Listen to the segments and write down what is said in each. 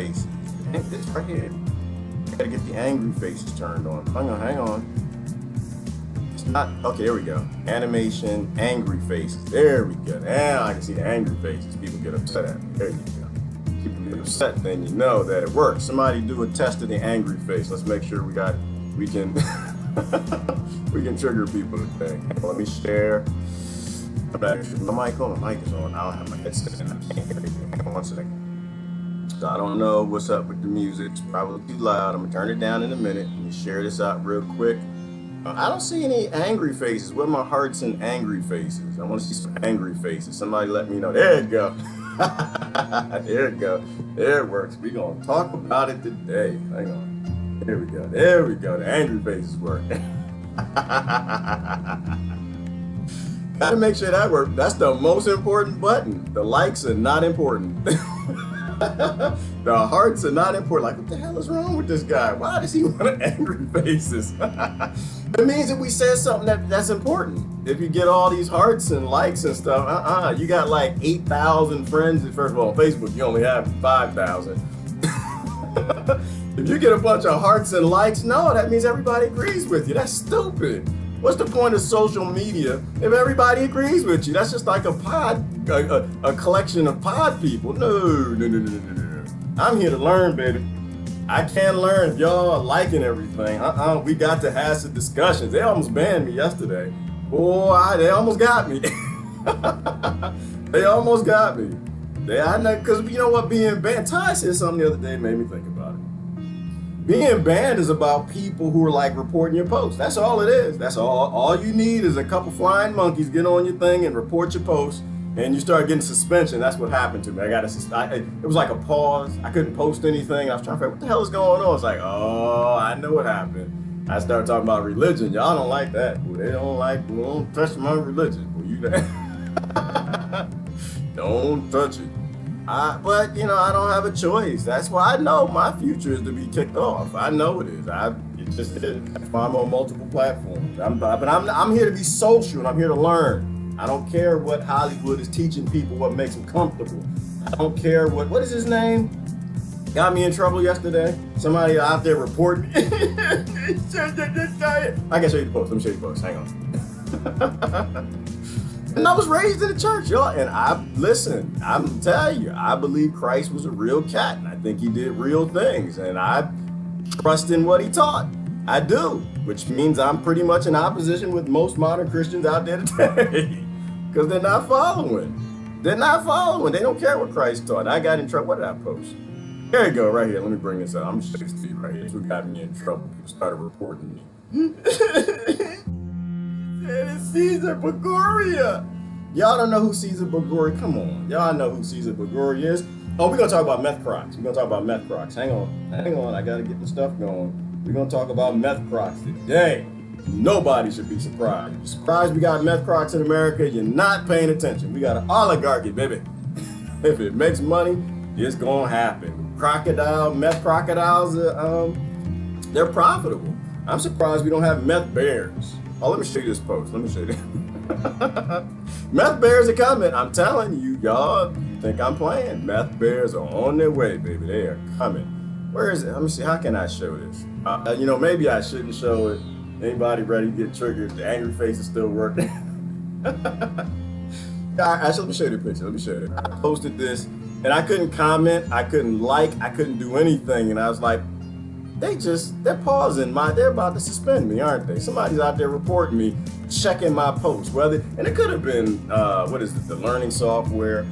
faces. This right here. Gotta get the angry faces turned on. Hang on. It's not, okay, here we go. Animation, angry faces. There we go. Now I can see the angry faces. People get upset at me. There you go. People get upset, then you know that it works. Somebody do a test of the angry face. Let's make sure we can we can trigger people today. Let me share. My mic on. My mic is on. I don't have my headset in. I can't hear anything. Hang on 1 second. So I don't know what's up with the music. It's probably too loud. I'm gonna turn it down in a minute. Let me share this out real quick. I don't see any angry faces. Where are my hearts and angry faces? I want to see some angry faces. Somebody let me know. There you go. There it go. There it works. We're gonna talk about it today. Hang on. There we go. There we go. The angry faces work. Gotta make sure that works. That's the most important button. The likes are not important. The hearts are not important. Like, what the hell is wrong with this guy? Why does he want angry faces? It means that we said something that's important. If you get all these hearts and likes and stuff, you got like 8,000 friends. First of all, on Facebook, you only have 5,000. If you get a bunch of hearts and likes, no, that means everybody agrees with you. That's stupid. What's the point of social media if everybody agrees with you? That's just like a collection of pod people. No. I'm here to learn, baby. I can learn if y'all are liking everything. We got to have some discussions. They almost banned me yesterday. Boy, they almost got me. They almost got me. Because you know what, being banned, Ty said something the other day, made me think about it. Being banned is about people who are like reporting your posts. That's all it is. That's all. All you need is a couple flying monkeys get on your thing and report your post, and you start getting suspension. That's what happened to me. It was like a pause. I couldn't post anything. I was trying to figure out what the hell is going on. It's like, oh, I know what happened. I started talking about religion. Y'all don't like that. Well, they don't touch my religion. Well, you don't touch it. But I don't have a choice. That's why I know my future is to be kicked off. I know it is. It just is. That's why I'm on multiple platforms. But I'm here to be social and I'm here to learn. I don't care what Hollywood is teaching people what makes them comfortable. I don't care what is his name? Got me in trouble yesterday. Somebody out there reporting me. I can show you the post. Let me show you the post. Hang on. And I was raised in the church, y'all. And I'm telling you, I believe Christ was a real cat. And I think he did real things. And I trust in what he taught. I do. Which means I'm pretty much in opposition with most modern Christians out there today. Because they're not following. They don't care what Christ taught. I got in trouble. What did I post? There you go, right here. Let me bring this up. I'm just going to see right here. This is what got me in trouble. People started reporting me. It's Caesar Borgia. Y'all don't know who Caesar Borgia? Come on. Y'all know who Caesar Borgia is. Oh, we're going to talk about meth crocs. Hang on. I got to get the stuff going. We're going to talk about meth crocs today. Nobody should be surprised. If you're surprised we got meth crocs in America, you're not paying attention. We got an oligarchy, baby. If it makes money, it's going to happen. Meth crocodiles, they're profitable. I'm surprised we don't have meth bears. Oh, let me show you this post. Meth bears are coming. I'm telling you, y'all think I'm playing. Meth bears are on their way, baby. They are coming. Where is it? Let me see. How can I show this? Maybe I shouldn't show it. Anybody ready to get triggered? The angry face is still working. Actually, let me show you the picture. I posted this, and I couldn't comment. I couldn't like. I couldn't do anything. And I was like, they're pausing they're about to suspend me, aren't they? Somebody's out there reporting me, checking my posts. And it could have been, the learning software,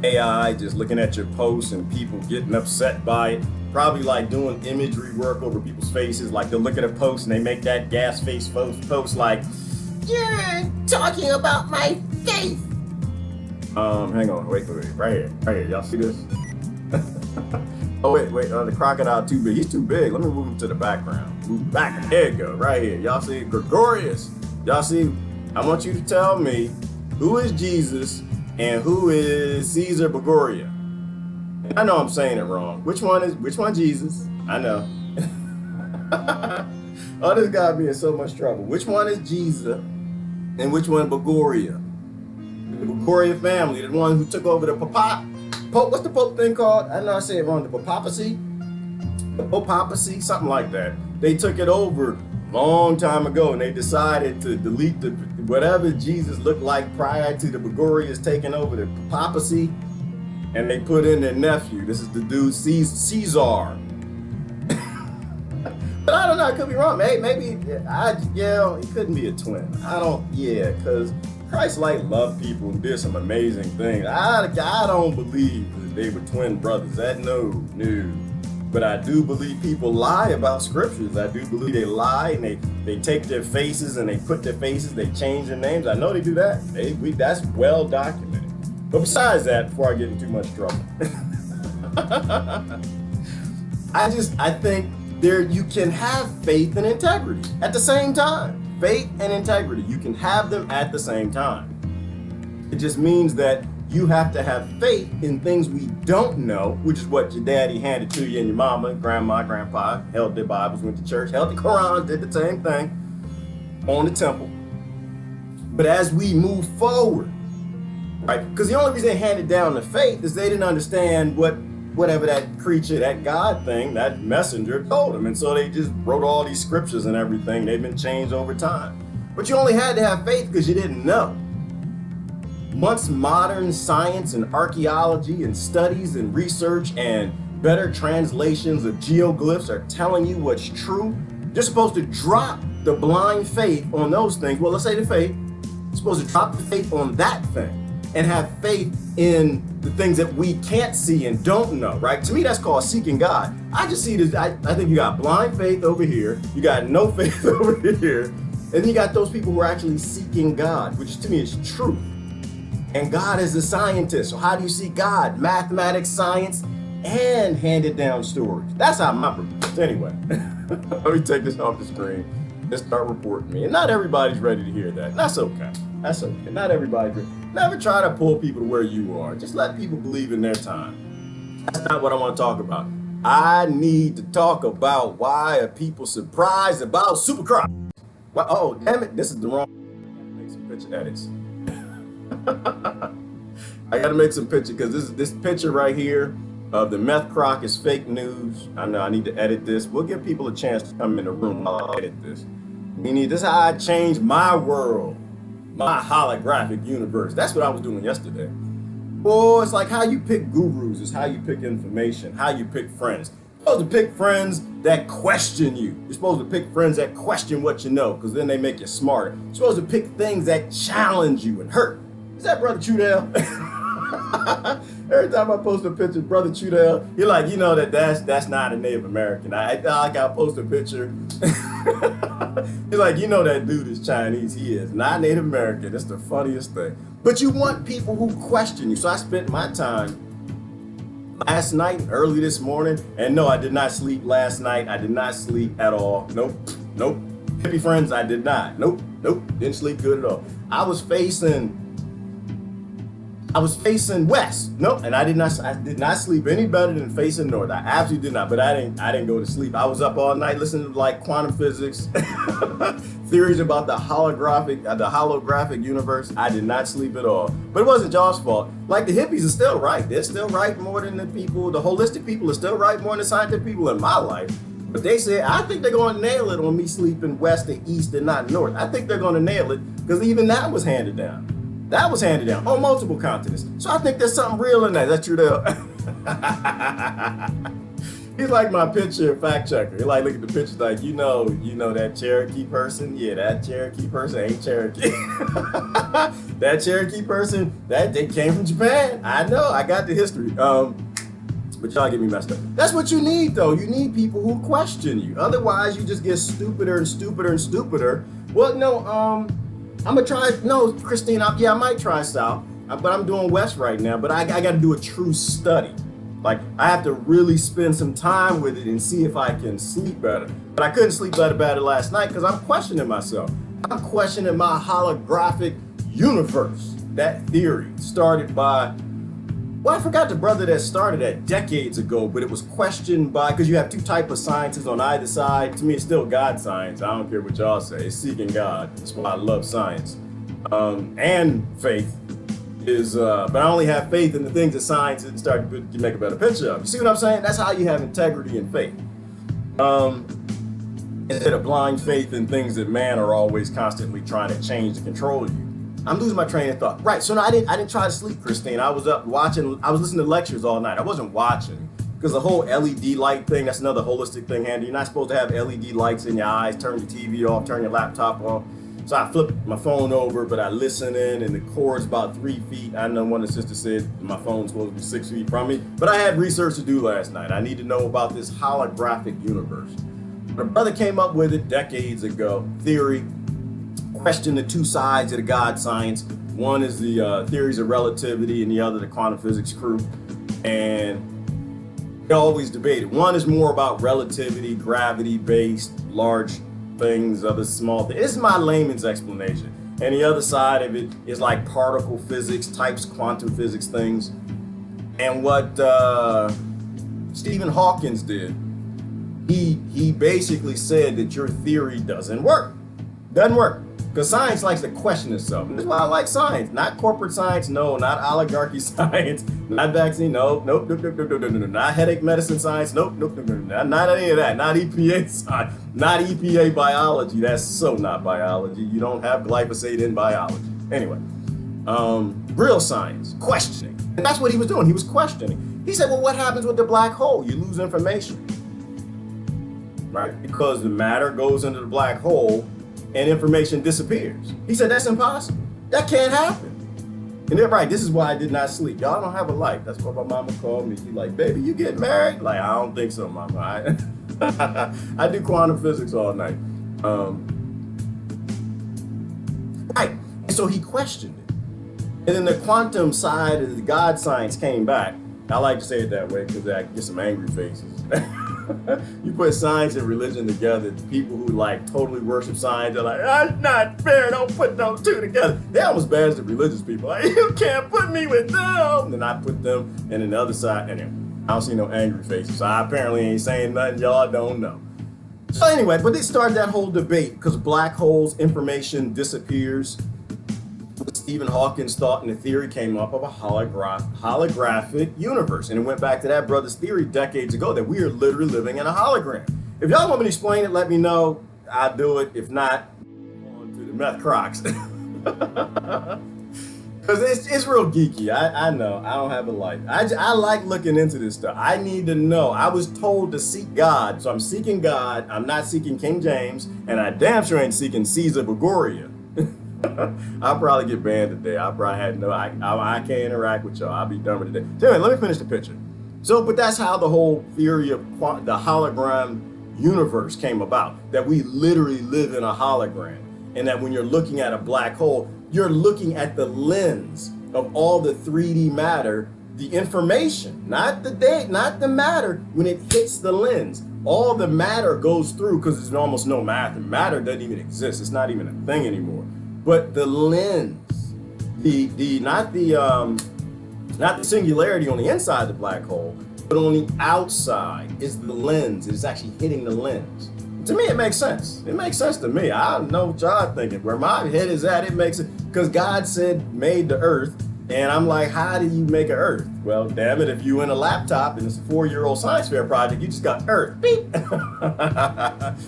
AI, just looking at your posts and people getting upset by it. Probably like doing imagery work over people's faces. Like they'll look at a post and they make that gas face post like, you're talking about my faith. Hang on, wait, right here. Y'all see this? Oh, wait, the crocodile too big. He's too big. Let me move him to the background. Move back. There you go, right here. Y'all see Gregorius. Y'all see, I want you to tell me who is Jesus and who is Caesar Borgia. I know I'm saying it wrong. Which one Jesus? I know. Oh, this got me in so much trouble. Which one is Jesus and which one Borgia? The Borgia family, the one who took over the Papa. Pope, what's the Pope thing called? I know I say it wrong. The papacy? The Pope-papacy? Something like that. They took it over a long time ago, and they decided to delete whatever Jesus looked like prior to the Gregorius taking over the papacy, and they put in their nephew. This is the dude Caesar. But I don't know, I could be wrong. Maybe he couldn't be a twin. Because Christ loved people and did some amazing things. I don't believe that they were twin brothers. No. But I do believe people lie about scriptures. I do believe they lie, and they take their faces and they put their faces, they change their names. I know they do that. That's well documented. But besides that, before I get in too much trouble, I think you can have faith and integrity at the same time. Faith and integrity, you can have them at the same time. It just means that you have to have faith in things we don't know, which is what your daddy handed to you, and your mama, grandma, grandpa held their Bibles, went to church, held the Quran, did the same thing on the temple. But as we move forward, right? Because the only reason they handed down the faith is they didn't understand whatever that creature, that God thing, that messenger told them. And so they just wrote all these scriptures and everything. They've been changed over time. But you only had to have faith because you didn't know. Once modern science and archaeology and studies and research and better translations of geoglyphs are telling you what's true, you're supposed to drop the blind faith on those things. Well, let's say the faith. You're supposed to drop the faith on that thing and have faith in the things that we can't see and don't know, right? To me, that's called seeking God. I just see this, I think you got blind faith over here, you got no faith over here, and then you got those people who are actually seeking God, which to me is truth. And God is a scientist. So how do you see God? Mathematics, science, and handed down stories. That's how my anyway. Let me take this off the screen and start reporting me. And not everybody's ready to hear that. That's okay. That's okay. Not everybody's ready. Never try to pull people to where you are. Just let people believe in their time. That's not what I want to talk about. I need to talk about why are people surprised about supercrops. Well, oh, damn it. This is the wrong. Make some picture edits. I gotta make some picture because this picture right here of the meth croc is fake news. I know I need to edit this. We'll give people a chance to come in the room while I edit this. This is how I changed my world, my holographic universe. That's what I was doing yesterday. Boy, it's like how you pick gurus is how you pick information, how you pick friends. You're supposed to pick friends that question you. You're supposed to pick friends that question what you know, because then they make you smarter. You're supposed to pick things that challenge you and hurt. Is that Brother Trudell? Every time I post a picture of Brother Trudell, you're like, that's not a Native American. I post a picture. He's like, that dude is Chinese. He is not Native American. That's the funniest thing. But you want people who question you. So I spent my time last night, early this morning, and no, I did not sleep last night. I did not sleep at all. Nope. Hippie friends, I did not. Nope. Didn't sleep good at all. I was facing west. Nope, and I did not sleep any better than facing north. I absolutely did not, but I didn't go to sleep. I was up all night listening to quantum physics, theories about the holographic universe. I did not sleep at all. But it wasn't y'all's fault. The hippies are still right. They're still right more than the holistic people are still right more than the scientific people in my life. But they said, I think they're going to nail it on me sleeping west and east and not north. I think they're going to nail it because even that was handed down. That was handed down on multiple continents. So I think there's something real in that. Is that true, Dale? He's like my picture fact checker. He look at the pictures that Cherokee person? Yeah, that Cherokee person ain't Cherokee. That Cherokee person, they came from Japan. I know, I got the history. But y'all get me messed up. That's what you need, though. You need people who question you. Otherwise, you just get stupider and stupider and stupider. Well, no, I'm gonna try, no, Christine, I might try South, but I'm doing West right now, but I gotta do a true study. I have to really spend some time with it and see if I can sleep better. But I couldn't sleep better about it last night because I'm questioning myself. I'm questioning my holographic universe. That theory started by, I forgot the brother that started that decades ago, but it was questioned by, because you have two types of scientists on either side. To me, it's still God science. I don't care what y'all say. It's seeking God. That's why I love science and faith. but I only have faith in the things that science and start to make a better picture of. You see what I'm saying? That's how you have integrity and faith. Instead of blind faith in things that man are always constantly trying to change to control you. I'm losing my train of thought. Right, so no, I didn't try to sleep, Christine. I was up watching, I was listening to lectures all night. I wasn't watching, because the whole LED light thing, that's another holistic thing, Andy. You're not supposed to have LED lights in your eyes, turn your TV off, turn your laptop off. So I flipped my phone over, but I listen in, and the cord's about 3 feet. I know one of the sisters said my phone's supposed to be 6 feet from me, but I had research to do last night. I need to know about this holographic universe. My brother came up with it decades ago, theory, questioned the two sides of the God science. One is the theories of relativity, and the other the quantum physics crew. And they always debated. One is more about relativity, gravity-based, large things, other small things. This is my layman's explanation. And the other side of it is like particle physics, types, quantum physics things. And what Stephen Hawking did, he basically said that your theory doesn't work. Doesn't work. Because science likes to question itself. And that's why I like science. Not corporate science, no. Not oligarchy science. Not vaccine, no. Nope. Not headache medicine science, nope. Not any of that. Not EPA science. Not EPA biology. That's so not biology. You don't have glyphosate in biology. Anyway, real science, questioning. And that's what he was doing. He was questioning. He said, well, what happens with the black hole? You lose information. Right? Because the matter goes into the black hole and information disappears. He said, that's impossible. That can't happen. And they're right, this is why I did not sleep. Y'all don't have a life. That's what my mama called me. She's like, baby, you get married? Like, I don't think so, mama. I do quantum physics all night. Right, and so he questioned it. And then the quantum side of the God science came back. I like to say it that way because I get some angry faces. You put science and religion together, people who like totally worship science are like, that's not fair, don't put those two together. They're almost bad as the religious people. Like, you can't put me with them. And then I put them, and then the other side, and then I don't see no angry faces. So I apparently ain't saying nothing y'all don't know. So anyway, but they started that whole debate because black holes, information disappears. Stephen Hawking's thought and the theory came up of a holographic universe. And it went back to that brother's theory decades ago that we are literally living in a hologram. If y'all want me to explain it, let me know. I'll do it. If not, on to the Meth Crocs. Because it's real geeky. I know. I don't have a life. I like looking into this stuff. I need to know. I was told to seek God. So I'm seeking God. I'm not seeking King James. And I damn sure ain't seeking Caesar Borgia. I'll probably get banned today. I can't interact with y'all. I'll be done with today. So anyway, let me finish the picture. So, but that's how the whole theory of the hologram universe came about. That we literally live in a hologram. And that when you're looking at a black hole, you're looking at the lens of all the 3D matter, the information, not the matter when it hits the lens. All the matter goes through because there's almost no matter. Matter doesn't even exist. It's not even a thing anymore. But the lens, not the singularity on the inside of the black hole, but on the outside is the lens. It's actually hitting the lens. To me, it makes sense. It makes sense to me. I don't know what y'all thinking. Where my head is at, it makes it, because God said made the earth, and I'm like, how do you make an earth? Well, damn it, if you in a laptop and it's a 4-year-old science fair project, you just got earth, beep,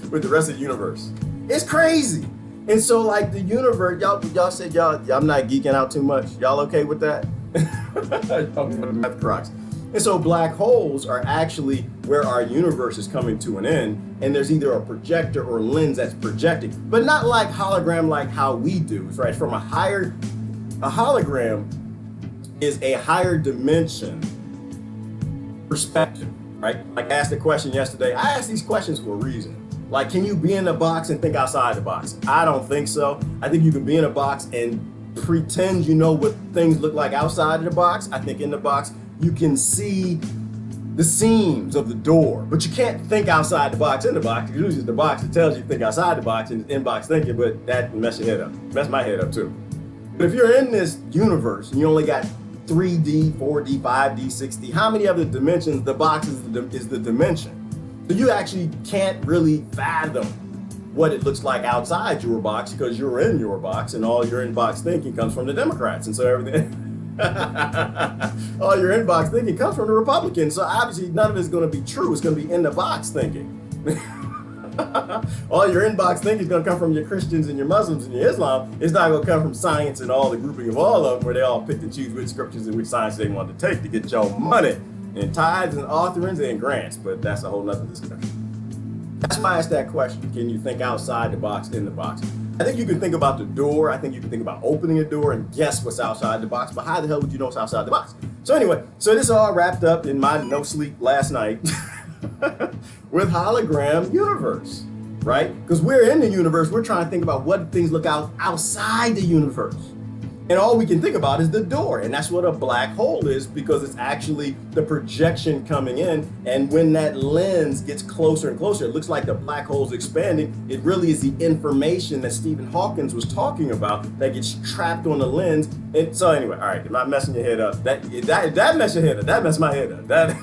with the rest of the universe. It's crazy. And so like the universe, y'all said I'm not geeking out too much. Y'all okay with that? Meth Crocs. And so black holes are actually where our universe is coming to an end, and there's either a projector or lens that's projecting, but not like hologram like how we do. It's right from a hologram is a higher dimension perspective, right? Like I asked a question yesterday. I asked these questions for a reason. Like, can you be in a box and think outside the box? I don't think so. I think you can be in a box and pretend you know what things look like outside of the box. I think in the box, you can see the seams of the door, but you can't think outside the box in the box. Usually it's the box that tells you to think outside the box and it's in-box thinking, but that mess your head up. Mess my head up too. But if you're in this universe and you only got 3D, 4D, 5D, 6D, how many other dimensions the box is the dimension? So you actually can't really fathom what it looks like outside your box because you're in your box and all your in-box thinking comes from the Democrats. And so everything, All your inbox thinking comes from the Republicans, so obviously none of it's going to be true. It's going to be in the box thinking. All your inbox thinking is going to come from your Christians and your Muslims and your Islam. It's not going to come from science and all the grouping of all of them, where they all pick and choose which scriptures and which science they want to take to get your money in tithes and offerings and grants. But that's a whole nother discussion. That's why I asked that question. Can you think outside the box, in the box? I think you can think about the door. I think you can think about opening a door and guess what's outside the box. But how the hell would you know what's outside the box? So anyway, so this all wrapped up in my no sleep last night with hologram universe, right? Because we're in the universe. We're trying to think about what things look outside the universe. And all we can think about is the door. And that's what a black hole is, because it's actually the projection coming in. And when that lens gets closer and closer, it looks like the black hole's expanding. It really is the information that Stephen Hawking was talking about that gets trapped on the lens. And so anyway, all right, am I messing your head up? That messed your head up. That messed my head up.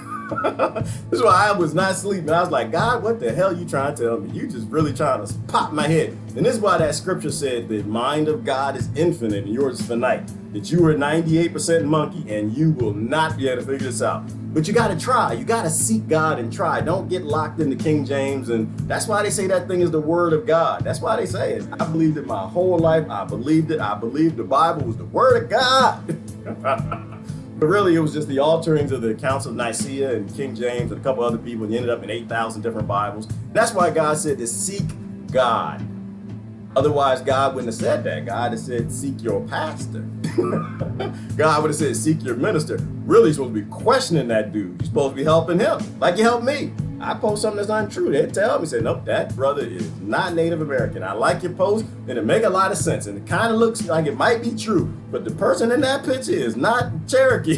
This is why I was not sleeping. I was like, God, what the hell are you trying to tell me? You just really trying to pop my head. And this is why that scripture said the mind of God is infinite and yours is finite. That you are 98% monkey and you will not be able to figure this out. But you got to try. You got to seek God and try. Don't get locked into King James. And that's why they say that thing is the word of God. That's why they say it. I believed it my whole life. I believed it. I believed the Bible was the word of God. But really, it was just the alterings of the accounts of Nicaea and King James and a couple other people, and you ended up in 8,000 different Bibles. That's why God said to seek God. Otherwise, God wouldn't have said that. God has said, seek your pastor. God would have said, seek your minister. Really, you're supposed to be questioning that dude. You're supposed to be helping him, like you helped me. I post something that's untrue. They tell me, say, nope, that brother is not Native American. I like your post, and it make a lot of sense. And it kind of looks like it might be true, but the person in that picture is not Cherokee.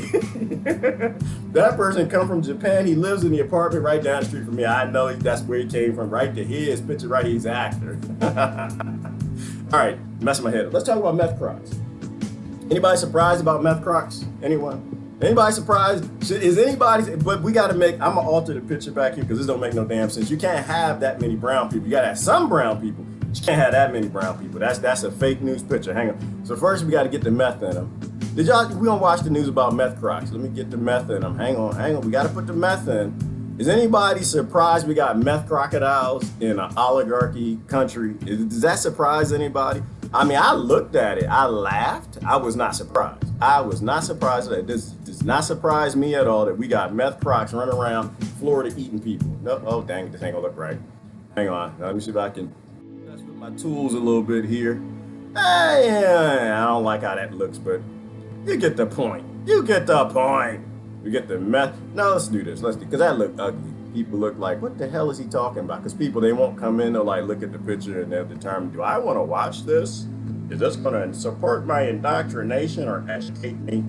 That person come from Japan. He lives in the apartment right down the street from me. I know that's where he came from. Right to his picture, right? He's an actor. All right, messing my head up. Let's talk about meth crocs. Anybody surprised about meth crocs? Anyone? Anybody surprised? Is anybody? But we got to make. I'm gonna alter the picture back here because this don't make no damn sense. You can't have that many brown people. You got to have some brown people. But you can't have that many brown people. That's a fake news picture. Hang on. So first we got to get the meth in them. Did y'all? We gonna watch the news about meth crocs. Let me get the meth in them. Hang on. We got to put the meth in. Is anybody surprised we got meth crocodiles in an oligarchy country? Does that surprise anybody? I mean, I looked at it. I laughed. I was not surprised. I was not surprised at that. This does not surprise me at all that we got meth crocs running around Florida eating people. No, oh, dang, this ain't gonna look right. Hang on. Let me see if I can mess with my tools a little bit here. I don't like how that looks, but you get the point. You get the point. We get the meth. No, let's do this. Because that looked ugly. People look like, what the hell is he talking about? Because people, they won't come in, they'll like look at the picture and they'll determine, do I want to watch this? Is this going to support my indoctrination or educate me?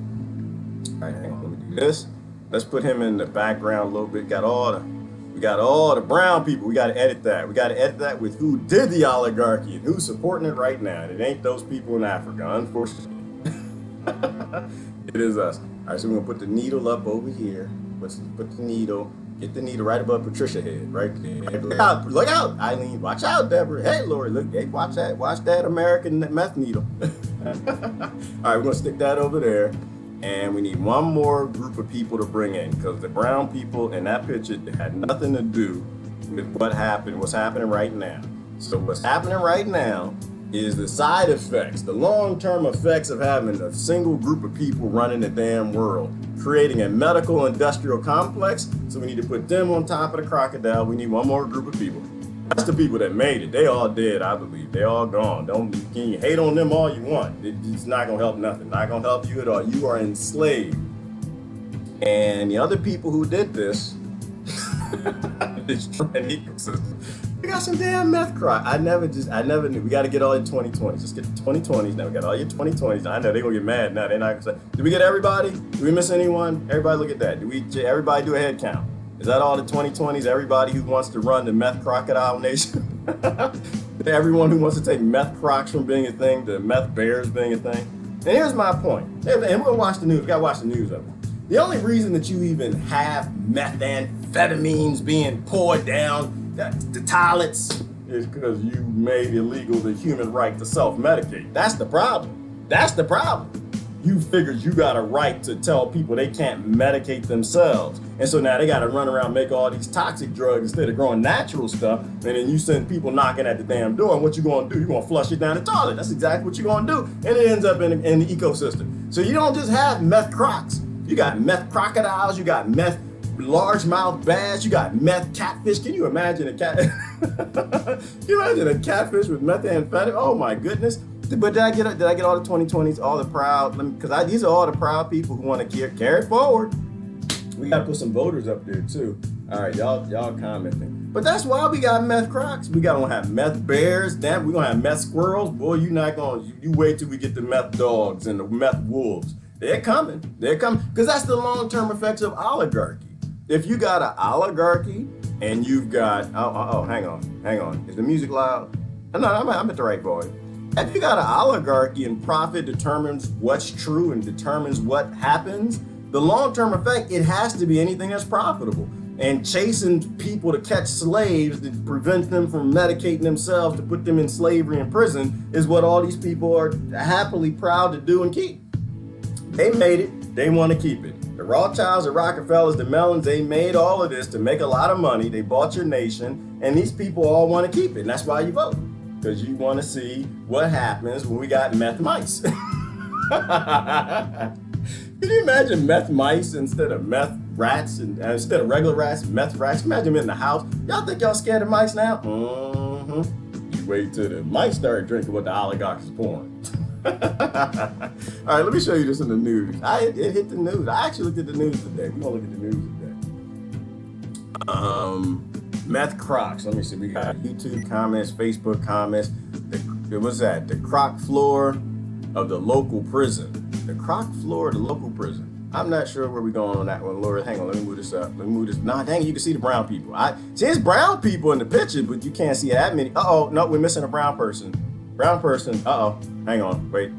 All right, hang on, let me do this. Let's put him in the background a little bit. We got all the brown people. We got to edit that. We got to edit that with who did the oligarchy and who's supporting it right now. And it ain't those people in Africa, unfortunately. It is us. All right, so we're going to put the needle up over here. Let's put the needle. Get the needle right above Patricia's head, right there. Look out, Eileen. Watch out, Deborah. Hey, Lori, look, hey, watch that American meth needle. All right, we're gonna stick that over there. And we need one more group of people to bring in, because the brown people in that picture had nothing to do with what's happening right now. So what's happening right now is the side effects, the long-term effects of having a single group of people running the damn world, creating a medical industrial complex. So we need to put them on top of the crocodile. We need one more group of people. That's the people that made it. They all dead, I believe. They all gone. Can you hate on them all you want? It's not gonna help nothing. Not gonna help you at all. You are enslaved. And the other people who did this, destroying the ecosystem. We got some damn meth croc. I never knew. We got to get all your 2020s. Just get the 2020s now. We got all your 2020s. I know they're going to get mad now. They're not going to say, did we get everybody? Did we miss anyone? Everybody look at that. Everybody do a head count? Is that all the 2020s? Everybody who wants to run the meth crocodile nation? Everyone who wants to take meth crocs from being a thing to meth bears being a thing? And here's my point. And we're going to watch the news. We got to watch the news of it. The only reason that you even have methamphetamines being poured down the toilets is because you made illegal the human right to self-medicate. That's the problem. That's the problem. you figured you got a right to tell people they can't medicate themselves. And so now they got to run around, make all these toxic drugs instead of growing natural stuff. And then you send people knocking at the damn door. And what you going to do? You're going to flush it down the toilet. That's exactly what you're going to do. And it ends up in the ecosystem. So you don't just have meth crocs. You got meth crocodiles. You got meth largemouth bass. You got meth catfish. Can you imagine a cat? Can you imagine a catfish with methamphetamine? Oh my goodness. But did I get all the 2020s, all the proud? Because these are all the proud people who want to carry it forward. We got to put some voters up there too. All right, y'all commenting. But that's why we got meth crocs. We gonna have meth bears. Damn, we gonna have meth squirrels. Boy, you wait till we get the meth dogs and the meth wolves. They're coming. Because that's the long-term effects of oligarchy. If you got an oligarchy and you've got, hang on. Is the music loud? No, I'm at the right volume. If you got an oligarchy and profit determines what's true and determines what happens, the long-term effect, it has to be anything that's profitable. And chasing people to catch slaves to prevent them from medicating themselves to put them in slavery and prison is what all these people are happily proud to do and keep. They made it, they want to keep it. The Rothschilds, the Rockefellers, the Mellons, they made all of this to make a lot of money. They bought your nation, and these people all want to keep it. And that's why you vote. Because you want to see what happens when we got meth mice. Can you imagine meth mice instead of meth rats and instead of regular rats, meth rats? Imagine them in the house. Y'all think y'all scared of mice now? You wait till the mice start drinking what the oligarchs is pouring. All right, let me show you this in the news. It hit the news. I actually looked at the news today. We're gonna look at the news today. Meth crocs. Let me see. We got YouTube comments, Facebook comments. What's that? The croc floor of the local prison. The croc floor of the local prison. I'm not sure where we're going on that one, Laura. Hang on, let me move this up. Nah, dang it, you can see the brown people. See, it's brown people in the picture, but you can't see that many. Uh-oh, no, we're missing a brown person. Brown person, uh-oh. Hang on, wait.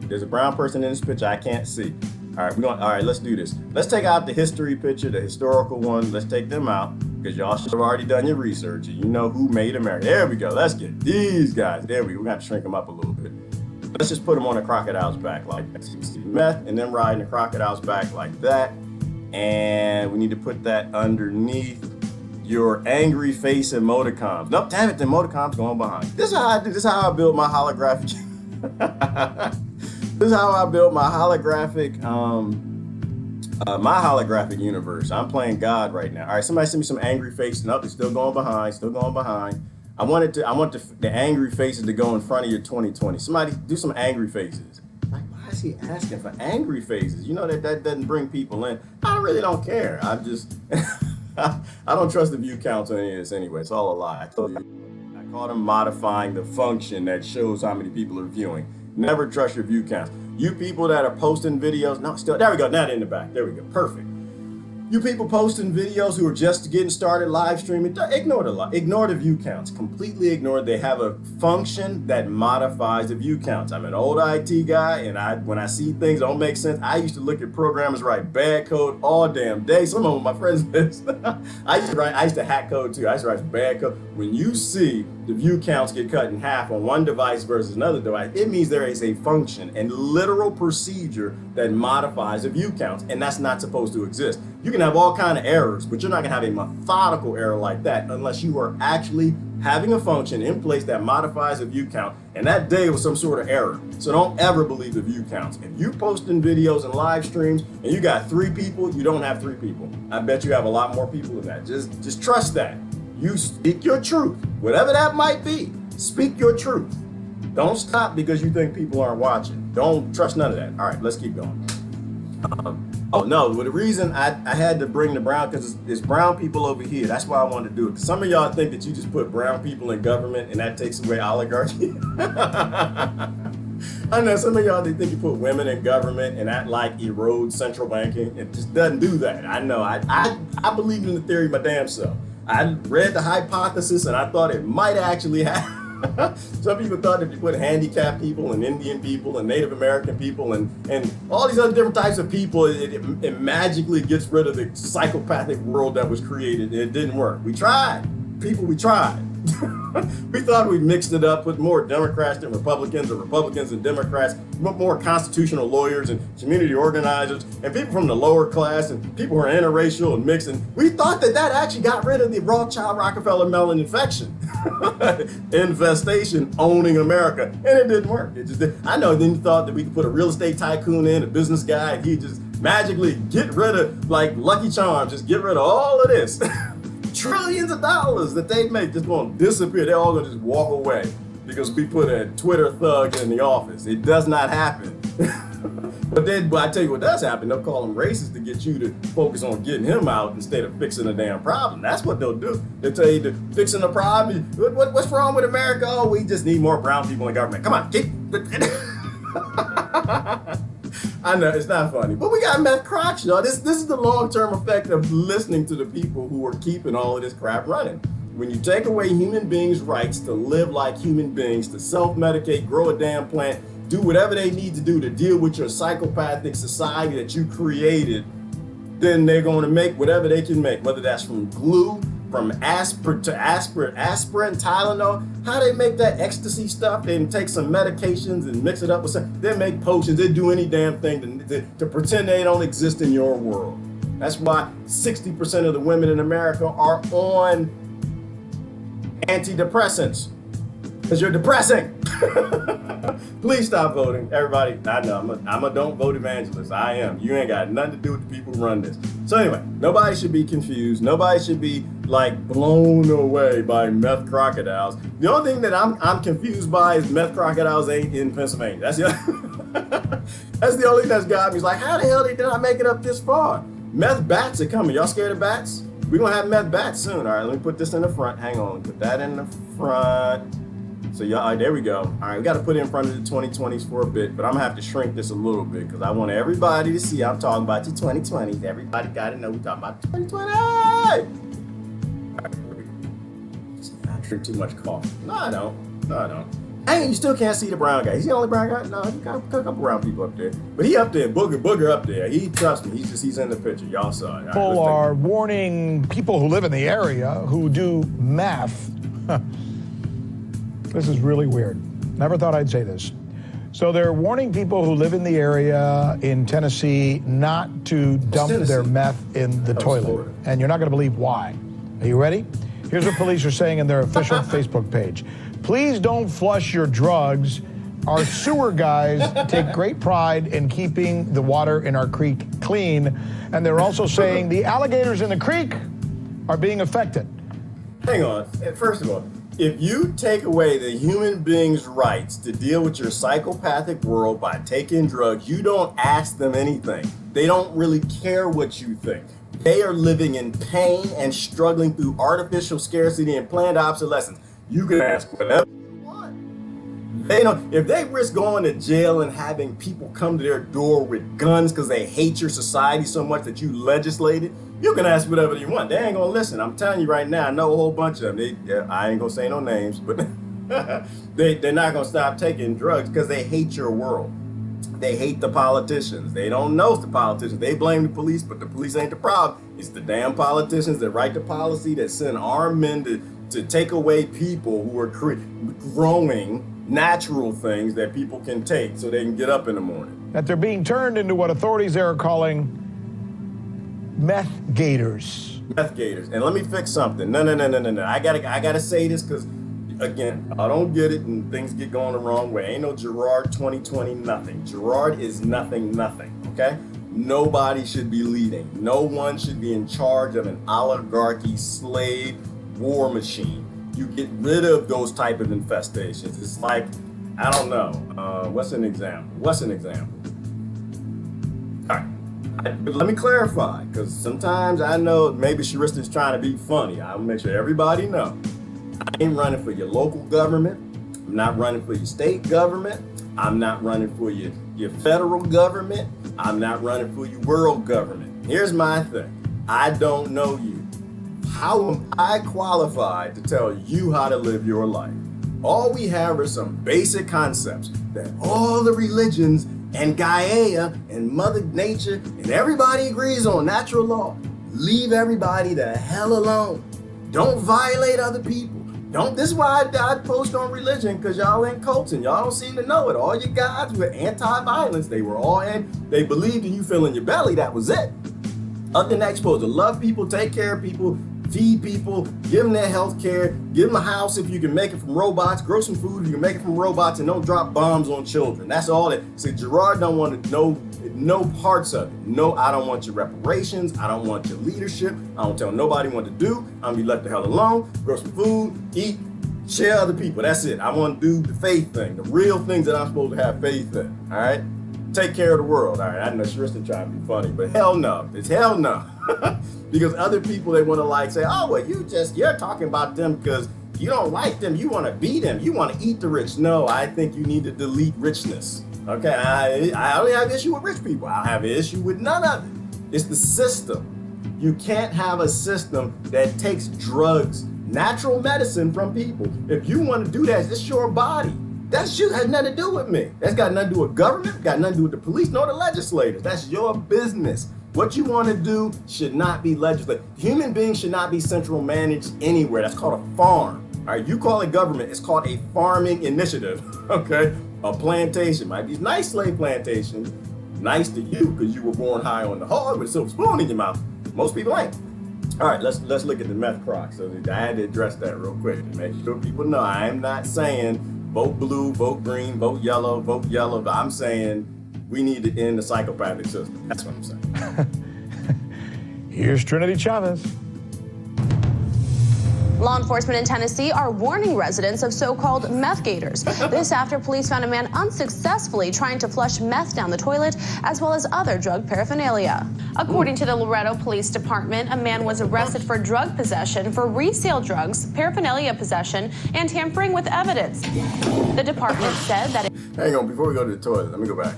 There's a brown person in this picture I can't see. All right, let's do this. Let's take out the history picture, the historical one. Let's take them out because y'all should have already done your research and you know who made America. There we go. Let's get these guys. There we go. We're going to have to shrink them up a little bit. Let's just put them on a crocodile's back like that. So you see Meth and then riding the crocodile's back like that. And we need to put that underneath your angry face emoticons. Nope, damn it, the emoticons going behind. This is how I do. This is how I build my holographic. This is how I built my holographic, universe. I'm playing God right now. All right, somebody send me some angry faces. Nope, it's still going behind. I want the angry faces to go in front of your 2020. Somebody do some angry faces. Like, why is he asking for angry faces? You know that doesn't bring people in. I really don't care. I'm just, I don't trust the view counts on any of this anyway. It's all a lie. I told you. I call them modifying the function that shows how many people are viewing. Never trust your view counts. You people that are posting videos, no, still, there we go, now they're in the back. There we go, perfect. You people posting videos who are just getting started live streaming, ignore the view counts. Completely ignore it. They have a function that modifies the view counts. I'm an old IT guy, and when I see things that don't make sense, I used to look at programmers write bad code all damn day. Some of them my friends missed. I used to hack code too. I used to write bad code. When you see the view counts get cut in half on one device versus another device, it means there is a function and literal procedure that modifies the view counts, and that's not supposed to exist. You can have all kind of errors, but you're not gonna have a methodical error like that unless you are actually having a function in place that modifies a view count, and that day was some sort of error. So don't ever believe the view counts. If you posting videos and live streams and you got 3 people, you don't have 3 people. I bet you have a lot more people than that. Just trust that. You speak your truth, whatever that might be. Speak your truth. Don't stop because you think people aren't watching. Don't trust none of that. All right, let's keep going. Oh no, well, the reason I had to bring the brown, because it's brown people over here. That's why I wanted to do it. Some of y'all think that you just put brown people in government and that takes away oligarchy. I know some of y'all, they think you put women in government and that like erodes central banking. It just doesn't do that. I know, I believe in the theory my damn self. I read the hypothesis and I thought it might actually happen. Some people thought that if you put handicapped people and Indian people and Native American people and all these other different types of people, it magically gets rid of the psychopathic world that was created. It didn't work. We tried. People, we tried. We thought we mixed it up, put more Democrats than Republicans, or Republicans and Democrats, more constitutional lawyers and community organizers, and people from the lower class, and people who are interracial and mixed. And we thought that actually got rid of the Rothschild, Rockefeller, Mellon infection, infestation owning America, and it didn't work. It just did. I know. Then you thought that we could put a real estate tycoon in, a business guy, and he just magically get rid of, like Lucky Charms, just get rid of all of this. Trillions of dollars that they make just gonna disappear. They're all gonna just walk away because we put a Twitter thug in the office. It does not happen. But I tell you what does happen, they'll call him racist to get you to focus on getting him out instead of fixing the damn problem. That's what they'll do. They'll tell you to fixing the problem. What's wrong with America? Oh, we just need more brown people in government. Come on, keep. I know, it's not funny, but we got meth crocs, y'all. This is the long-term effect of listening to the people who are keeping all of this crap running. When you take away human beings' rights to live like human beings, to self-medicate, grow a damn plant, do whatever they need to do to deal with your psychopathic society that you created, then they're going to make whatever they can make, whether that's from glue, from aspirin, Tylenol. How they make that ecstasy stuff? They take some medications and mix it up with something. They make potions. They do any damn thing to pretend they don't exist in your world. That's why 60% of the women in America are on antidepressants, because you're depressing. Please stop voting, everybody. I know I'm a don't vote evangelist. I am. You ain't got nothing to do with the people who run this. So anyway, nobody should be confused. Nobody should be like blown away by meth crocodiles. The only thing that I'm confused by is meth crocodiles ain't in Pennsylvania. That's the only thing that's got me. It's like, how the hell did I make it up this far? Meth bats are coming. Y'all scared of bats? We're gonna have meth bats soon. All right, let me put this in the front. Hang on, put that in the front. So y'all, all right, there we go. All right, we got to put it in front of the 2020s for a bit, but I'm gonna have to shrink this a little bit because I want everybody to see I'm talking about the 2020s. Everybody got to know we're talking about 2020. All right, I drink too much coffee. No, I don't. Hey, you still can't see the brown guy. He's the only brown guy? No, you got a couple brown people up there. But he up there, Booger up there. He trusts me. He's in the picture. Y'all saw it. People are warning people who live in the area who do meth. This is really weird. Never thought I'd say this. So they're warning people who live in the area in Tennessee not to dump their meth in the toilet. And you're not going to believe why. Are you ready? Here's what police are saying in their official Facebook page. Please don't flush your drugs. Our sewer guys take great pride in keeping the water in our creek clean. And they're also saying the alligators in the creek are being affected. Hang on. First of all, if you take away the human being's rights to deal with your psychopathic world by taking drugs, you don't ask them anything. They don't really care what you think. They are living in pain and struggling through artificial scarcity and planned obsolescence. You can ask whatever you want. They don't. If they risk going to jail and having people come to their door with guns because they hate your society so much that you legislated, you can ask whatever you want. They ain't gonna listen. I'm telling you right now, I know a whole bunch of them. I ain't gonna say no names, but they're not gonna stop taking drugs because they hate your world. They hate the politicians. They don't know it's the politicians. They blame the police, but the police ain't the problem. It's the damn politicians that write the policy, that send armed men to take away people who are growing natural things that people can take so they can get up in the morning. That they're being turned into what authorities there are calling meth gators. Meth gators. And let me fix something. No. I gotta say this because, again, I don't get it and things get going the wrong way. Ain't no Gerard 2020 nothing. Gerard is nothing, okay? Nobody should be leading. No one should be in charge of an oligarchy slave war machine. You get rid of those type of infestations. It's like, I don't know. What's an example? All right. But let me clarify, because sometimes I know maybe Sharista's trying to be funny. I'll make sure everybody know. I ain't running for your local government. I'm not running for your state government. I'm not running for your federal government. I'm not running for your world government. Here's my thing. I don't know you. How am I qualified to tell you how to live your life? All we have are some basic concepts that all the religions and Gaia and Mother Nature and everybody agrees on. Natural law. Leave everybody the hell alone. Don't violate other people. This is why I post on religion, because y'all ain't cults and y'all don't seem to know it. All your guys were anti-violence. They were all they believed in you filling your belly. That was it. Other than that, you're supposed to love people, take care of people, feed people, give them their health care, give them a house if you can make it from robots, grow some food if you can make it from robots, and don't drop bombs on children. That's all it. So Gerard don't want to know no parts of it. No, I don't want your reparations. I don't want your leadership. I don't tell nobody what to do. I'm gonna be left the hell alone, grow some food, eat, share other people. That's it. I want to do the faith thing, the real things that I'm supposed to have faith in. All right? Take care of the world. All right? I know Tristan trying to be funny, but hell no. It's hell no. Because other people, they want to like say, oh, well, you're talking about them because you don't like them. You want to be them. You want to eat the rich. No, I think you need to delete richness. Okay, I only have an issue with rich people. I have an issue with none of it. It's the system. You can't have a system that takes drugs, natural medicine from people. If you want to do that, it's your body. That shit has nothing to do with me. That's got nothing to do with government, got nothing to do with the police, nor the legislators. That's your business. What you want to do should not be legislated. Human beings should not be central managed anywhere. That's called a farm. All right, you call it government. It's called a farming initiative. Okay, a plantation might be nice slave plantations, nice to you because you were born high on the hog with a silver spoon in your mouth. Most people ain't. All right, let's look at the meth croc. So I had to address that real quick to make sure people know I am not saying vote blue, vote green, vote yellow, vote yellow. But I'm saying we need to end the psychopathic system. That's what I'm saying. Here's Trinity Chavez. Law enforcement in Tennessee are warning residents of so-called meth gators. This after police found a man unsuccessfully trying to flush meth down the toilet, as well as other drug paraphernalia. According to the Loretto Police Department, a man was arrested for drug possession, for resale drugs, paraphernalia possession, and tampering with evidence. The department said that... Hang on, before we go to the toilet, let me go back.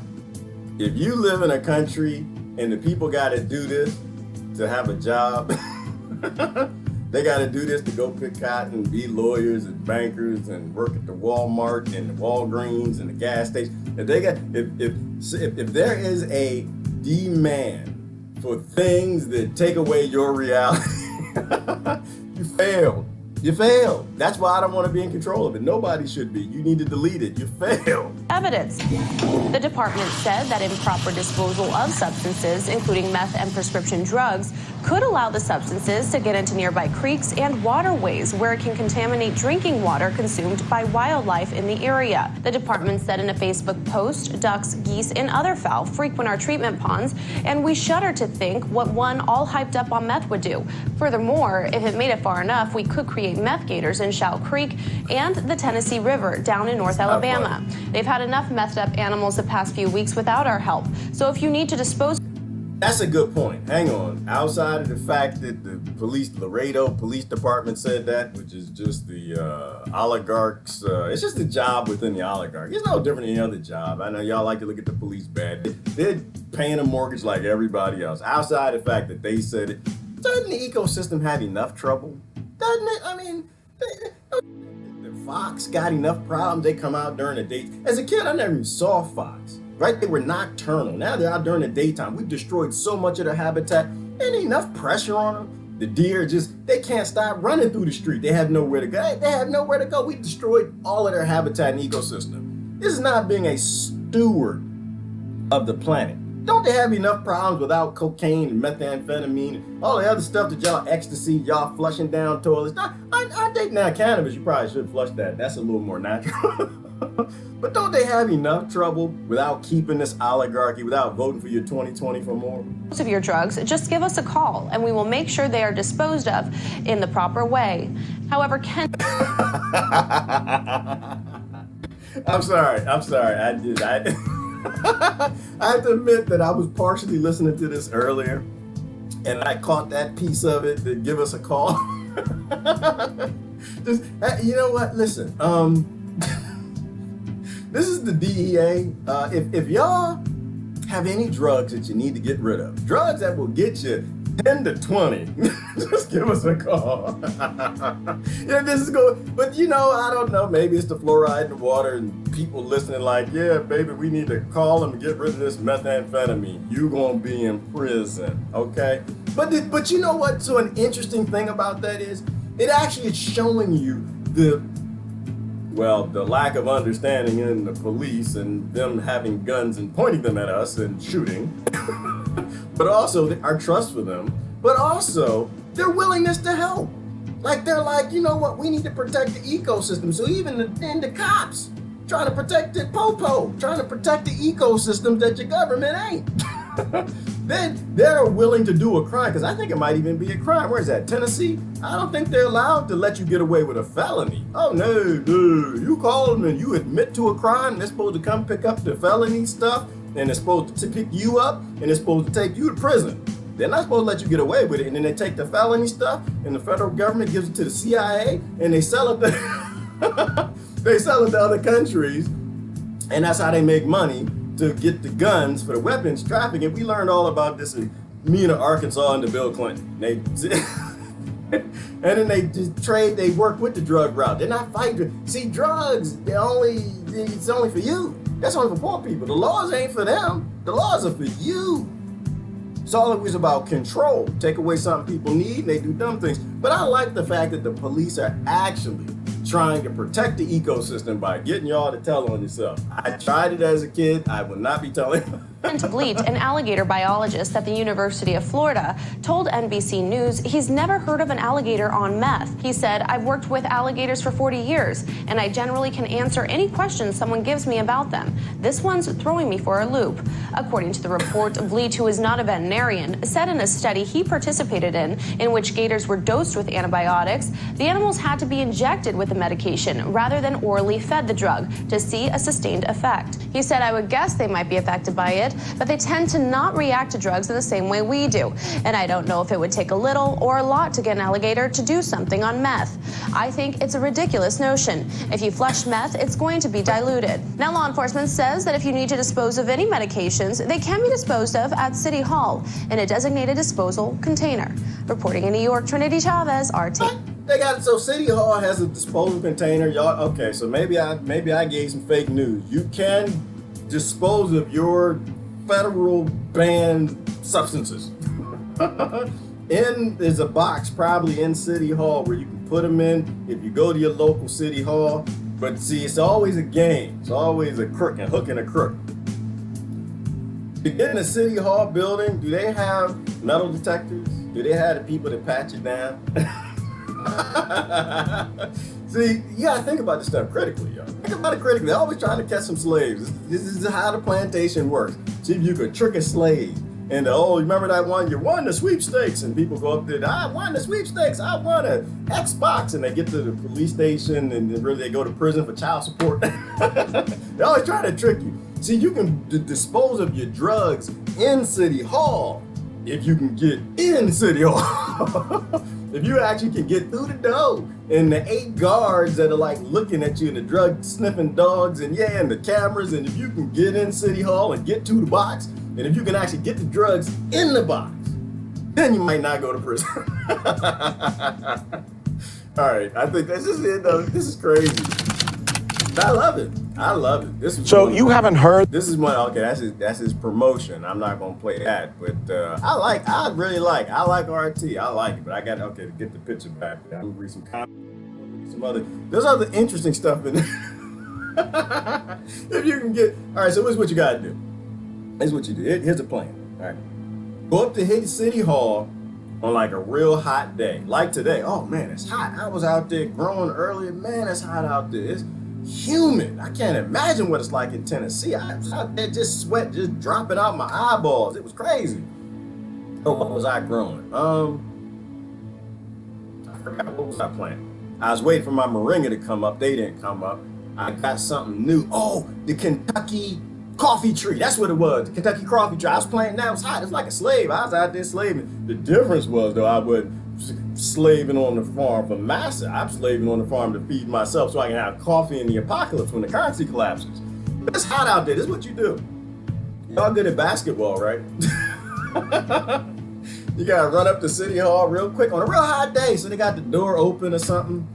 If you live in a country and the people got to do this to have a job... They got to do this to go pick cotton, be lawyers and bankers, and work at the Walmart and the Walgreens and the gas station. If there is a demand for things that take away your reality, you failed. You failed. That's why I don't want to be in control of it. Nobody should be. You need to delete it. You failed. Evidence. The department said that improper disposal of substances, including meth and prescription drugs, could allow the substances to get into nearby creeks and waterways where it can contaminate drinking water consumed by wildlife in the area. The department said in a Facebook post, ducks, geese, and other fowl frequent our treatment ponds, and we shudder to think what one all hyped up on meth would do. Furthermore, if it made it far enough, we could create meth gators in Shell Creek and the Tennessee River down in North Alabama. They've had enough methed up animals the past few weeks without our help. So if you need to dispose... That's a good point. Hang on. Outside of the fact that the Laredo Police Department said that, which is just the oligarchs, it's just a job within the oligarchy. It's no different than any other job. I know y'all like to look at the police bad. They're paying a mortgage like everybody else. Outside of the fact that they said it, doesn't the ecosystem have enough trouble? Doesn't it? I mean, the fox got enough problems. They come out during the day. As a kid, I never even saw fox. Right? They were nocturnal. Now they're out during the daytime. We've destroyed so much of their habitat. There ain't enough pressure on them. The deer they can't stop running through the street. They have nowhere to go. They have nowhere to go. We've destroyed all of their habitat and ecosystem. This is not being a steward of the planet. Don't they have enough problems without cocaine and methamphetamine and all the other stuff that y'all ecstasy, y'all flushing down toilets? Aren't they now cannabis? You probably should flush that. That's a little more natural. But don't they have enough trouble without keeping this oligarchy, without voting for your 2020 for more? Most of your drugs, just give us a call and we will make sure they are disposed of in the proper way. However, I'm sorry. I have to admit that I was partially listening to this earlier and I caught that piece of it that give us a call. You know what? Listen, this is the DEA. If y'all have any drugs that you need to get rid of, drugs that will get you 10 to 20, just give us a call. Yeah, this is going, but I don't know, maybe it's the fluoride in the water and people listening like, yeah, baby, we need to call them and get rid of this methamphetamine. You gonna be in prison, okay? But you know what? So an interesting thing about that is, it actually is showing you the lack of understanding in the police and them having guns and pointing them at us and shooting, but also our trust for them, but also their willingness to help. Like they're like, you know what, we need to protect the ecosystem. So even the cops trying to protect the trying to protect the ecosystem that your government ain't. They're willing to do a crime, because I think it might even be a crime. Where is that, Tennessee? I don't think they're allowed to let you get away with a felony. Oh no, dude, you call them and you admit to a crime, they're supposed to come pick up the felony stuff, and they're supposed to pick you up, and they're supposed to take you to prison. They're not supposed to let you get away with it, and then they take the felony stuff, and the federal government gives it to the CIA, and they sell it to, they sell it to other countries, and that's how they make money to get the guns for the weapons trafficking. We learned all about this in Mena, Arkansas, under Bill Clinton. And then they just trade, they work with the drug route. They're not fighting. See, drugs, it's only for you. That's only for poor people. The laws ain't for them. The laws are for you. It's always about control. Take away something people need and they do dumb things. But I like the fact that the police are actually trying to protect the ecosystem by getting y'all to tell on yourself. I tried it as a kid. I will not be telling. Bleat, an alligator biologist at the University of Florida, told NBC News he's never heard of an alligator on meth. He said, "I've worked with alligators for 40 years, and I generally can answer any questions someone gives me about them. This one's throwing me for a loop." According to the report, Bleat, who is not a veterinarian, said in a study he participated in which gators were dosed with antibiotics, the animals had to be injected with the medication rather than orally fed the drug to see a sustained effect. He said, "I would guess they might be affected by it, but they tend to not react to drugs in the same way we do. And I don't know if it would take a little or a lot to get an alligator to do something on meth. I think it's a ridiculous notion. If you flush meth, it's going to be diluted." Now, law enforcement says that if you need to dispose of any medications, they can be disposed of at City Hall in a designated disposal container. Reporting in New York, Trinity Chavez, RT. They got, so City Hall has a disposal container. Y'all, okay, so maybe I gave some fake news. You can dispose of your federal banned substances. There's a box probably in City Hall where you can put them in if you go to your local City Hall. But see, it's always a game. It's always a crook and hook and a crook. To get in the City Hall building, do they have metal detectors? Do they have the people that pat you down? See, you gotta think about this stuff critically, y'all. Think about it critically. They're always trying to catch some slaves. This is how the plantation works. See if you could trick a slave. And remember that one? You won the sweepstakes, and people go up there. I won the sweepstakes. I won an Xbox, and they get to the police station, and then really they go to prison for child support. They're always trying to trick you. See, you can dispose of your drugs in City Hall if you can get in City Hall. If you actually can get through the door, and the 8 guards that are like looking at you, and the drug sniffing dogs, and the cameras, and if you can get in City Hall and get to the box, and if you can actually get the drugs in the box, then you might not go to prison. All right, I think this is it though. This is crazy. I love it. I love it. This is so you haven't heard. This is one. Okay, that's his promotion. I'm not gonna play that, but I really like RT. I like it, but I got to get the picture back. I'm gonna read some comments, some other. There's other interesting stuff in there. If you can get. All right. So here's what you gotta do. Here's what you do. Here's the plan. All right. Go up to hit City Hall on like a real hot day, like today. Oh man, it's hot. I was out there growing earlier. Man, it's hot out there. It's humid. I can't imagine what it's like in Tennessee. I was out there just sweat just dropping out my eyeballs. It was crazy. Oh, what was I growing? I forgot, what was I planting? I was waiting for my moringa to come up. They didn't come up. I got something new. Oh, the Kentucky coffee tree. That's what it was. The Kentucky coffee tree. I was planting that. It was hot. It was like a slave. I was out there slaving. The difference was though, I wasn't slaving on the farm for massa. I'm slaving on the farm to feed myself so I can have coffee in the apocalypse when the currency collapses. But it's hot out there. This is what you do. Y'all good at basketball, right? You gotta run up to City Hall real quick on a real hot day. So they got the door open or something.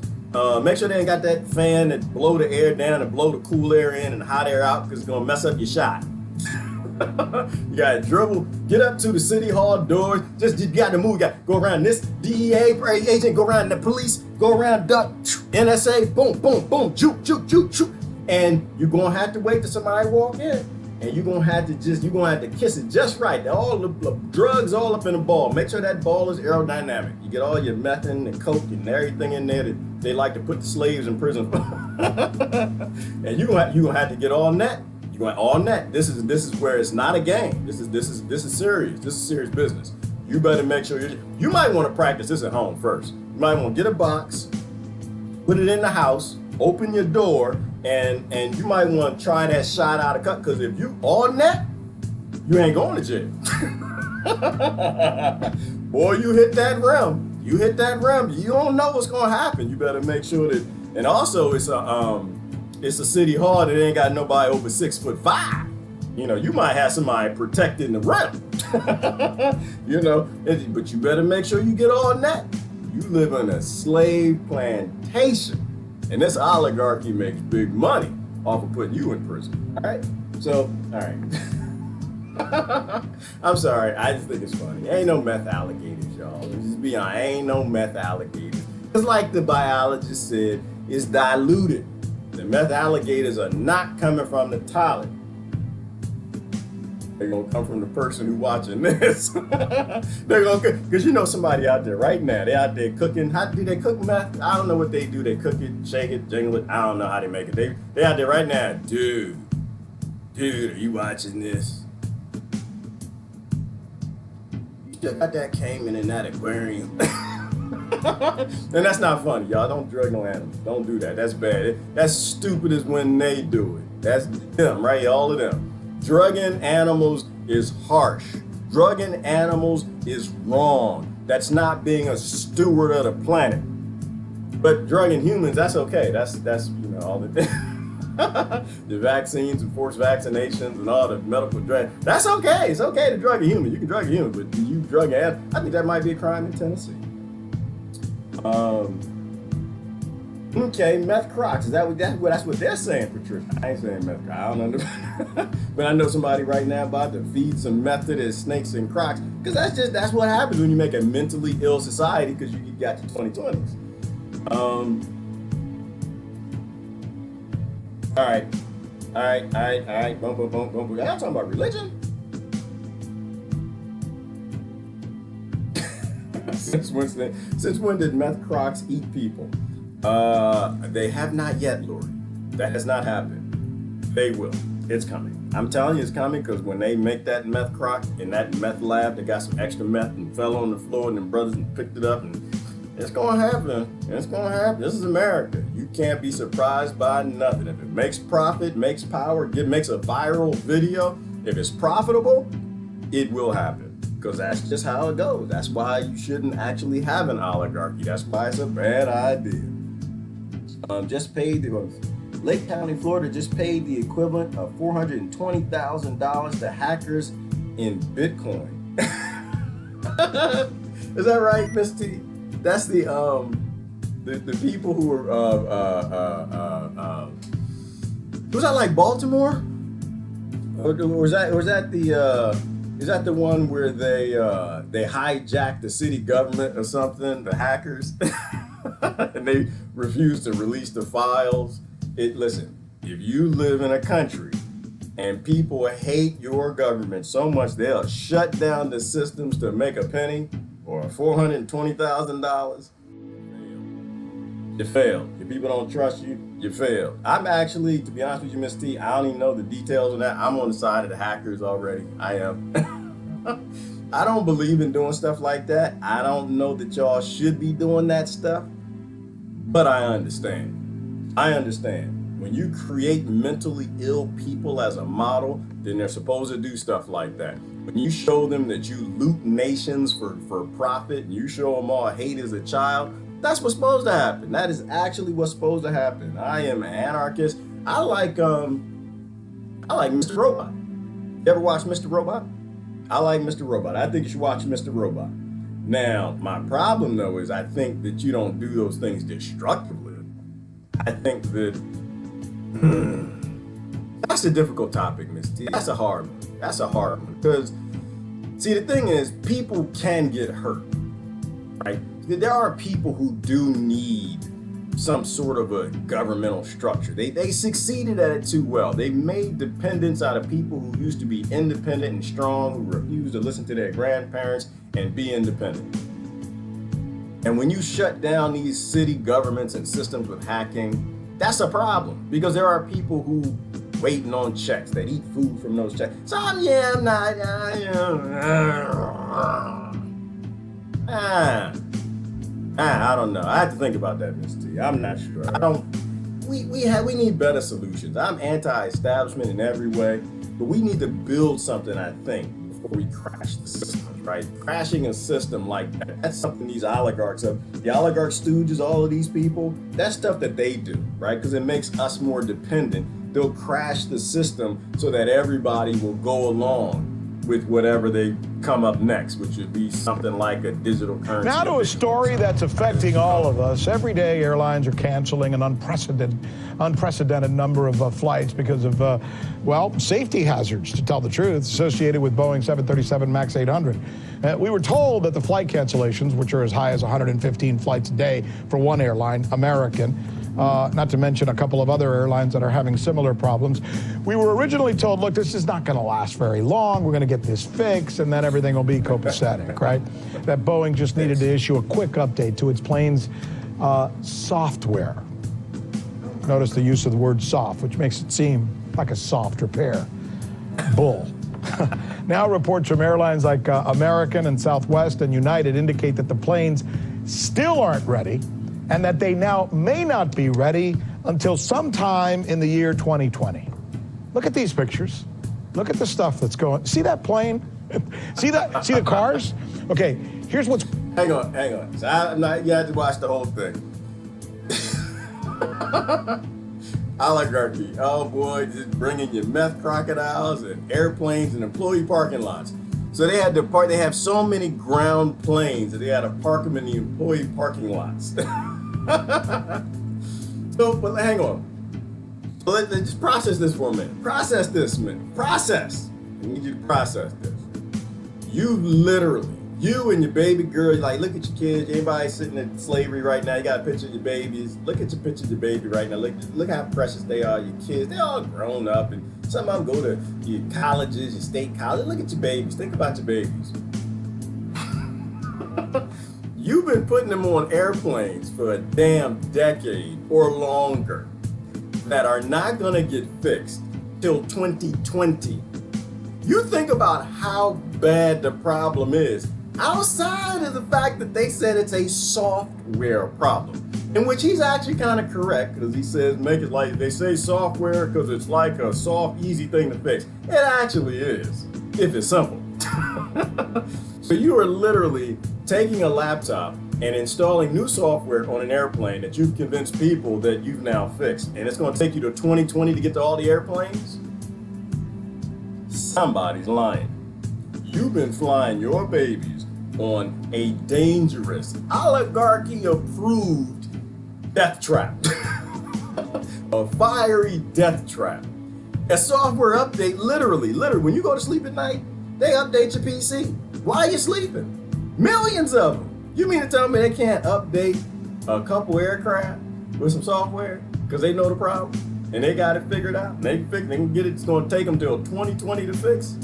Make sure they ain't got that fan that blow the air down and blow the cool air in and hot air out, because it's gonna mess up your shot. You gotta dribble, get up to the City Hall doors. You gotta move. You gotta go around this DEA agent, go around the police, go around duck. NSA, boom, boom, boom, juke, juke, juke, juke. And you're gonna have to wait till somebody walk in. And you're gonna have to kiss it just right. All the drugs all up in the ball. Make sure that ball is aerodynamic. You get all your meth and coke and everything in there that they like to put the slaves in prison. And you're gonna have to get all net. You're going all net. This is where it's not a game. This is serious. This is serious business. You better make sure you might want to practice this at home first. You might want to get a box, put it in the house, open your door, and you might want to try that shot out of cut, because if you on that, you ain't going to jail. Boy, you hit that rim. You don't know what's going to happen. You better make sure that. And also, it's a city hall that ain't got nobody over 6'5". You know, you might have somebody protecting the rim. You know, but you better make sure you get on that. You live in a slave plantation. And this oligarchy makes big money off of putting you in prison. All right? So, all right. I'm sorry. I just think it's funny. Ain't no meth alligators, y'all. Let's just be honest. Ain't no meth alligators. Because like the biologist said, it's diluted. The meth alligators are not coming from the toilet. They're going to come from the person who's watching this. They're going to, because you know somebody out there right now, they're out there cooking. How do they cook meth? I don't know what they do. They cook it, shake it, jingle it. I don't know how they make it. They out there right now. Dude, are you watching this? You just got that caiman in that aquarium. And that's not funny, y'all. Don't drug no animals. Don't do that. That's bad. That's stupid as when they do it. That's them, right? All of them. Drugging animals is harsh. Drugging animals is wrong. That's not being a steward of the planet. But drugging humans, that's okay. That's you know, all the the vaccines and forced vaccinations and all the medical drugs. That's okay. It's okay to drug a human. You can drug a human, but you drug an animal. I think that might be a crime in Tennessee. Okay, meth crocs. That's what they're saying, Patricia. I ain't saying meth crocs. I don't know. But I know somebody right now about to feed some meth to their snakes and crocs. Because that's what happens when you make a mentally ill society, because you got your 2020s. All right. Boom. Y'all talking about religion? Since when did meth crocs eat people? They have not yet, Lord. That has not happened. They will. It's coming. I'm telling you, it's coming, because when they make that meth croc in that meth lab, they got some extra meth and fell on the floor, and then brothers picked it up, and it's gonna happen. It's gonna happen. This is America. You can't be surprised by nothing. If it makes profit, makes power, makes a viral video, if it's profitable, it will happen. Because that's just how it goes. That's why you shouldn't actually have an oligarchy. That's why it's a bad idea. Lake County, Florida just paid the equivalent of $420,000 to hackers in Bitcoin. Is that right, Miss T? That's the people who were was that like Baltimore? Or was that the one where they hijacked the city government or something, the hackers? And they refused to release the files. Listen, if you live in a country and people hate your government so much they'll shut down the systems to make a penny or $420,000, you failed. If people don't trust you, you failed. I'm actually, to be honest with you, Miss T, I don't even know the details of that. I'm on the side of the hackers already. I am. I don't believe in doing stuff like that. I don't know that y'all should be doing that stuff, but I understand. When you create mentally ill people as a model, then they're supposed to do stuff like that. When you show them that you loot nations for profit, and you show them all hate as a child, that's what's supposed to happen. That is actually what's supposed to happen. I am an anarchist. I like Mr. Robot. You ever watch Mr. Robot? I like Mr. Robot. I think you should watch Mr. Robot. Now, my problem though is I think that you don't do those things destructively. I think that that's a difficult topic, Miss T. That's a hard one. Because, see, the thing is, people can get hurt, right? There are people who do need some sort of a governmental structure. They succeeded at it too well. They made dependents out of people who used to be independent and strong, who refused to listen to their grandparents and be independent. And when you shut down these city governments and systems with hacking, that's a problem, because there are people who waiting on checks, that eat food from those checks. So I'm not. I don't know. I have to think about that, Ms. T. I'm not sure. We need better solutions. I'm anti-establishment in every way, but we need to build something, I think, before we crash the system, right? Crashing a system like that, that's something these oligarchs have. The oligarch stooges, all of these people, that's stuff that they do, right? Because it makes us more dependent. They'll crash the system so that everybody will go along with whatever they come up next, which would be something like a digital currency. Now to a story that's affecting all of us. Every day, airlines are canceling an unprecedented number of flights because of, safety hazards, to tell the truth, associated with Boeing 737 MAX 800. We were told that the flight cancellations, which are as high as 115 flights a day for one airline, American, not to mention a couple of other airlines that are having similar problems. We were originally told, look, this is not going to last very long. We're going to get this fixed, and then everything will be copacetic, right? That Boeing just needed to issue a quick update to its plane's software. Notice the use of the word soft, which makes it seem like a soft repair. Bull. Now reports from airlines like American and Southwest and United indicate that the planes still aren't ready, and that they now may not be ready until sometime in the year 2020. Look at these pictures. Look at the stuff that's going. See that plane? See that? See the cars? Okay, here's what's. Hang on. So you have to watch the whole thing. Oligarchy. Oh boy, just bringing you meth crocodiles and airplanes and employee parking lots. So they had to park. They have so many ground planes that they had to park them in the employee parking lots. So, but hang on. So let's just process this for a minute. Process this a minute. Process. I need you to process this. You literally, you and your baby girl, like, look at your kids. Anybody sitting in slavery right now, you got a picture of your babies. Look at your picture of your baby right now. Look how precious they are, your kids. They're all grown up, and some of them go to your colleges, your state college. Look at your babies. Think about your babies. You've been putting them on airplanes for a damn decade or longer that are not going to get fixed till 2020. You think about how bad the problem is outside of the fact that they said it's a software problem, in which he's actually kind of correct, because he says make it like they say software because it's like a soft, easy thing to fix. It actually is, if it's simple. So you are literally taking a laptop and installing new software on an airplane that you've convinced people that you've now fixed, and it's going to take you to 2020 to get to all the airplanes? Somebody's lying. You've been flying your babies on a dangerous, oligarchy-approved death trap. A fiery death trap. A software update, literally, when you go to sleep at night, they update your PC. Why are you sleeping? Millions of them. You mean to tell me they can't update a couple aircraft with some software because they know the problem and they got it figured out? They can get it. It's going to take them till 2020 to fix.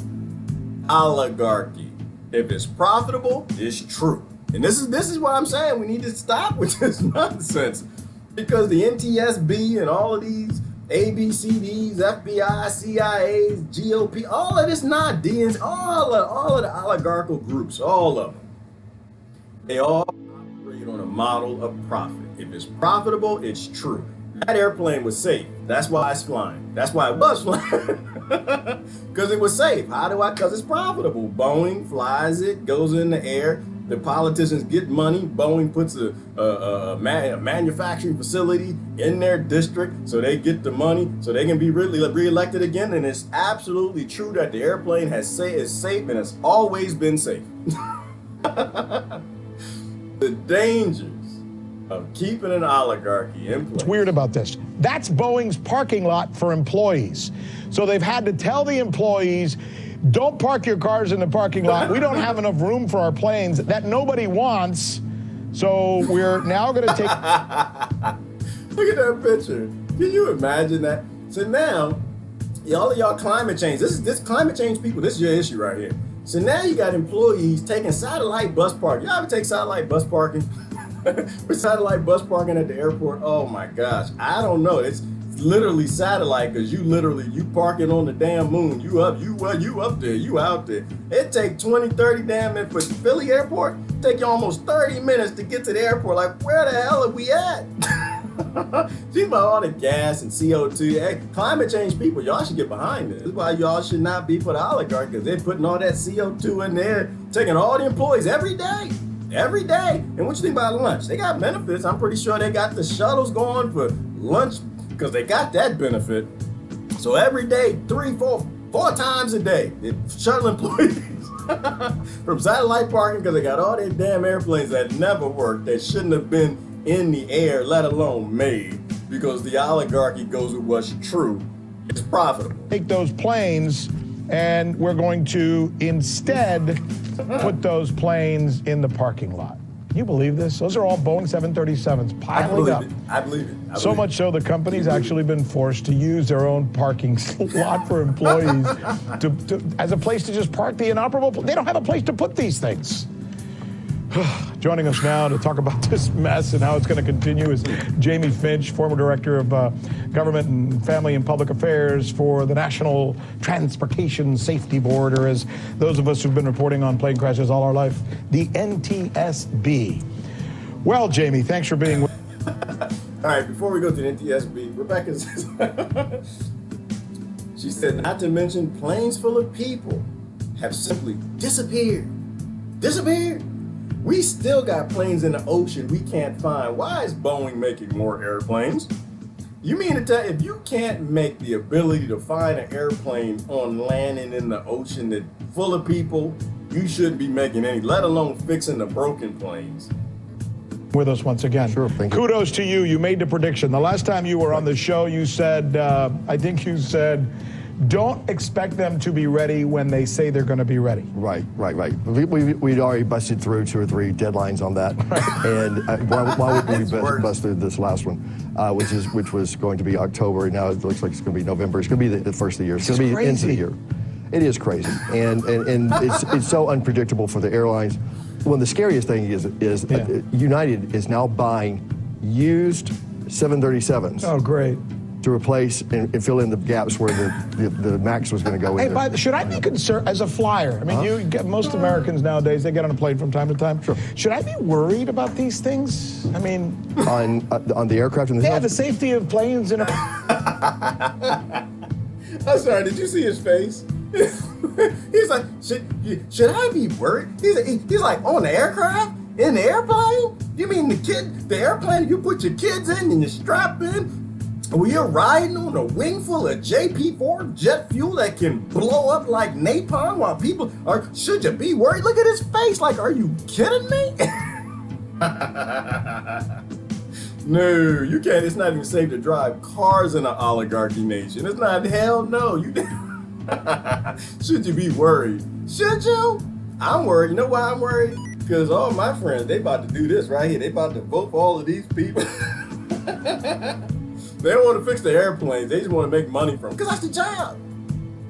Oligarchy. If it's profitable, it's true. And this is what I'm saying. We need to stop with this nonsense, because the NTSB and all of these ABCDs, FBI, CIAs, GOP, all of this DNC, all of the oligarchical groups, all of them, they all operate on a model of profit. If it's profitable, it's true. That airplane was safe. That's why it's flying. That's why it was flying. Because it was safe. Because it's profitable. Boeing flies it, goes in the air. The politicians get money. Boeing puts a manufacturing facility in their district so they get the money so they can be reelected again. And it's absolutely true that the airplane is safe and has always been safe. The dangers of keeping an oligarchy in place. What's weird about this? That's Boeing's parking lot for employees. So they've had to tell the employees, don't park your cars in the parking lot. We don't have enough room for our planes that nobody wants. So we're now going to take... Look at that picture. Can you imagine that? So now, all of y'all climate change, this climate change people, this is your issue right here. So now you got employees taking satellite bus parking. Y'all ever take satellite bus parking? With satellite bus parking at the airport? Oh my gosh, I don't know. It's literally satellite because you parking on the damn moon. You up there, you out there. It take 20, 30 damn minutes for Philly airport. It take you almost 30 minutes to get to the airport. Like, where the hell are we at? She's about all the gas and CO2. Hey, climate change people, y'all should get behind this. This is why y'all should not be for the oligarchy, because they're putting all that CO2 in there, taking all the employees every day. Every day. And what you think about lunch? They got benefits. I'm pretty sure they got the shuttles going for lunch because they got that benefit. So every day, 3, 4 times a day, they shuttle employees from satellite parking because they got all their damn airplanes that never worked, that shouldn't have been in the air, let alone made, because the oligarchy goes with what's true. It's profitable. Take those planes, and we're going to instead put those planes in the parking lot. Can you believe this? Those are all Boeing 737s piling up. I believe it. So much so the company's actually been forced to use their own parking lot for employees as a place to just park the inoperable. They don't have a place to put these things. Joining us now to talk about this mess and how it's going to continue is Jamie Finch, former director of Government and Family and Public Affairs for the National Transportation Safety Board, or as those of us who've been reporting on plane crashes all our life, the NTSB. Well, Jamie, thanks for being with us. All right, before we go to the NTSB, Rebecca says, she said, not to mention planes full of people have simply disappeared. Disappeared? We still got planes in the ocean we can't find. Why is Boeing making more airplanes? You mean to tell if you can't make the ability to find an airplane on land and in the ocean that's full of people, you shouldn't be making any, let alone fixing the broken planes. With us once again. Sure, thank you. Kudos to you. You made the prediction. The last time you were on the show, you said, I think you said, don't expect them to be ready when they say they're going to be ready. Right. We'd already busted through 2 or 3 deadlines on that. Right. And why would we bust through this last one, which was going to be October. Now it looks like it's going to be November. It's going to be the first of the year. It's going to be the end of the year. It is crazy. And it's so unpredictable for the airlines. Well, the scariest thing is United is now buying used 737s. Oh, great. To replace and fill in the gaps where the MAX was going to go in. Hey, should I be concerned as a flyer? I mean, you get most Americans nowadays, they get on a plane from time to time. Sure. Should I be worried about these things? I mean, on the aircraft and the safety of planes and. I'm sorry. Did you see his face? He's like, should I be worried? He's like, on the aircraft, in the airplane. You mean the airplane you put your kids in and you strap in? Well, you're riding on a wing full of JP4 jet fuel that can blow up like napalm while people are, should you be worried? Look at his face, like, are you kidding me? No, you can't, it's not even safe to drive cars in an oligarchy nation. It's not, hell no. Should you be worried? Should you? I'm worried. You know why I'm worried? Because all my friends, they about to do this right here. They about to vote for all of these people. They don't want to fix the airplanes. They just want to make money from them. Because that's the job.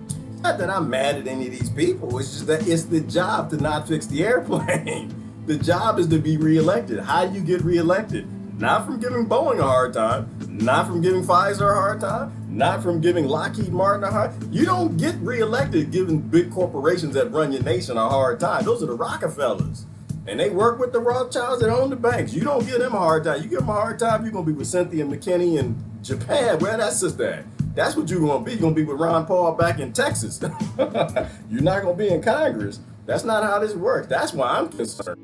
It's not that I'm mad at any of these people. It's just that it's the job to not fix the airplane. The job is to be reelected. How do you get reelected? Not from giving Boeing a hard time. Not from giving Pfizer a hard time. Not from giving Lockheed Martin a hard time. You don't get reelected giving big corporations that run your nation a hard time. Those are the Rockefellers. And they work with the Rothschilds that own the banks. You don't give them a hard time. You give them a hard time, you're going to be with Cynthia McKinney in Japan. Where that sister at? That's what you're going to be. You're going to be with Ron Paul back in Texas. You're not going to be in Congress. That's not how this works. That's why I'm concerned.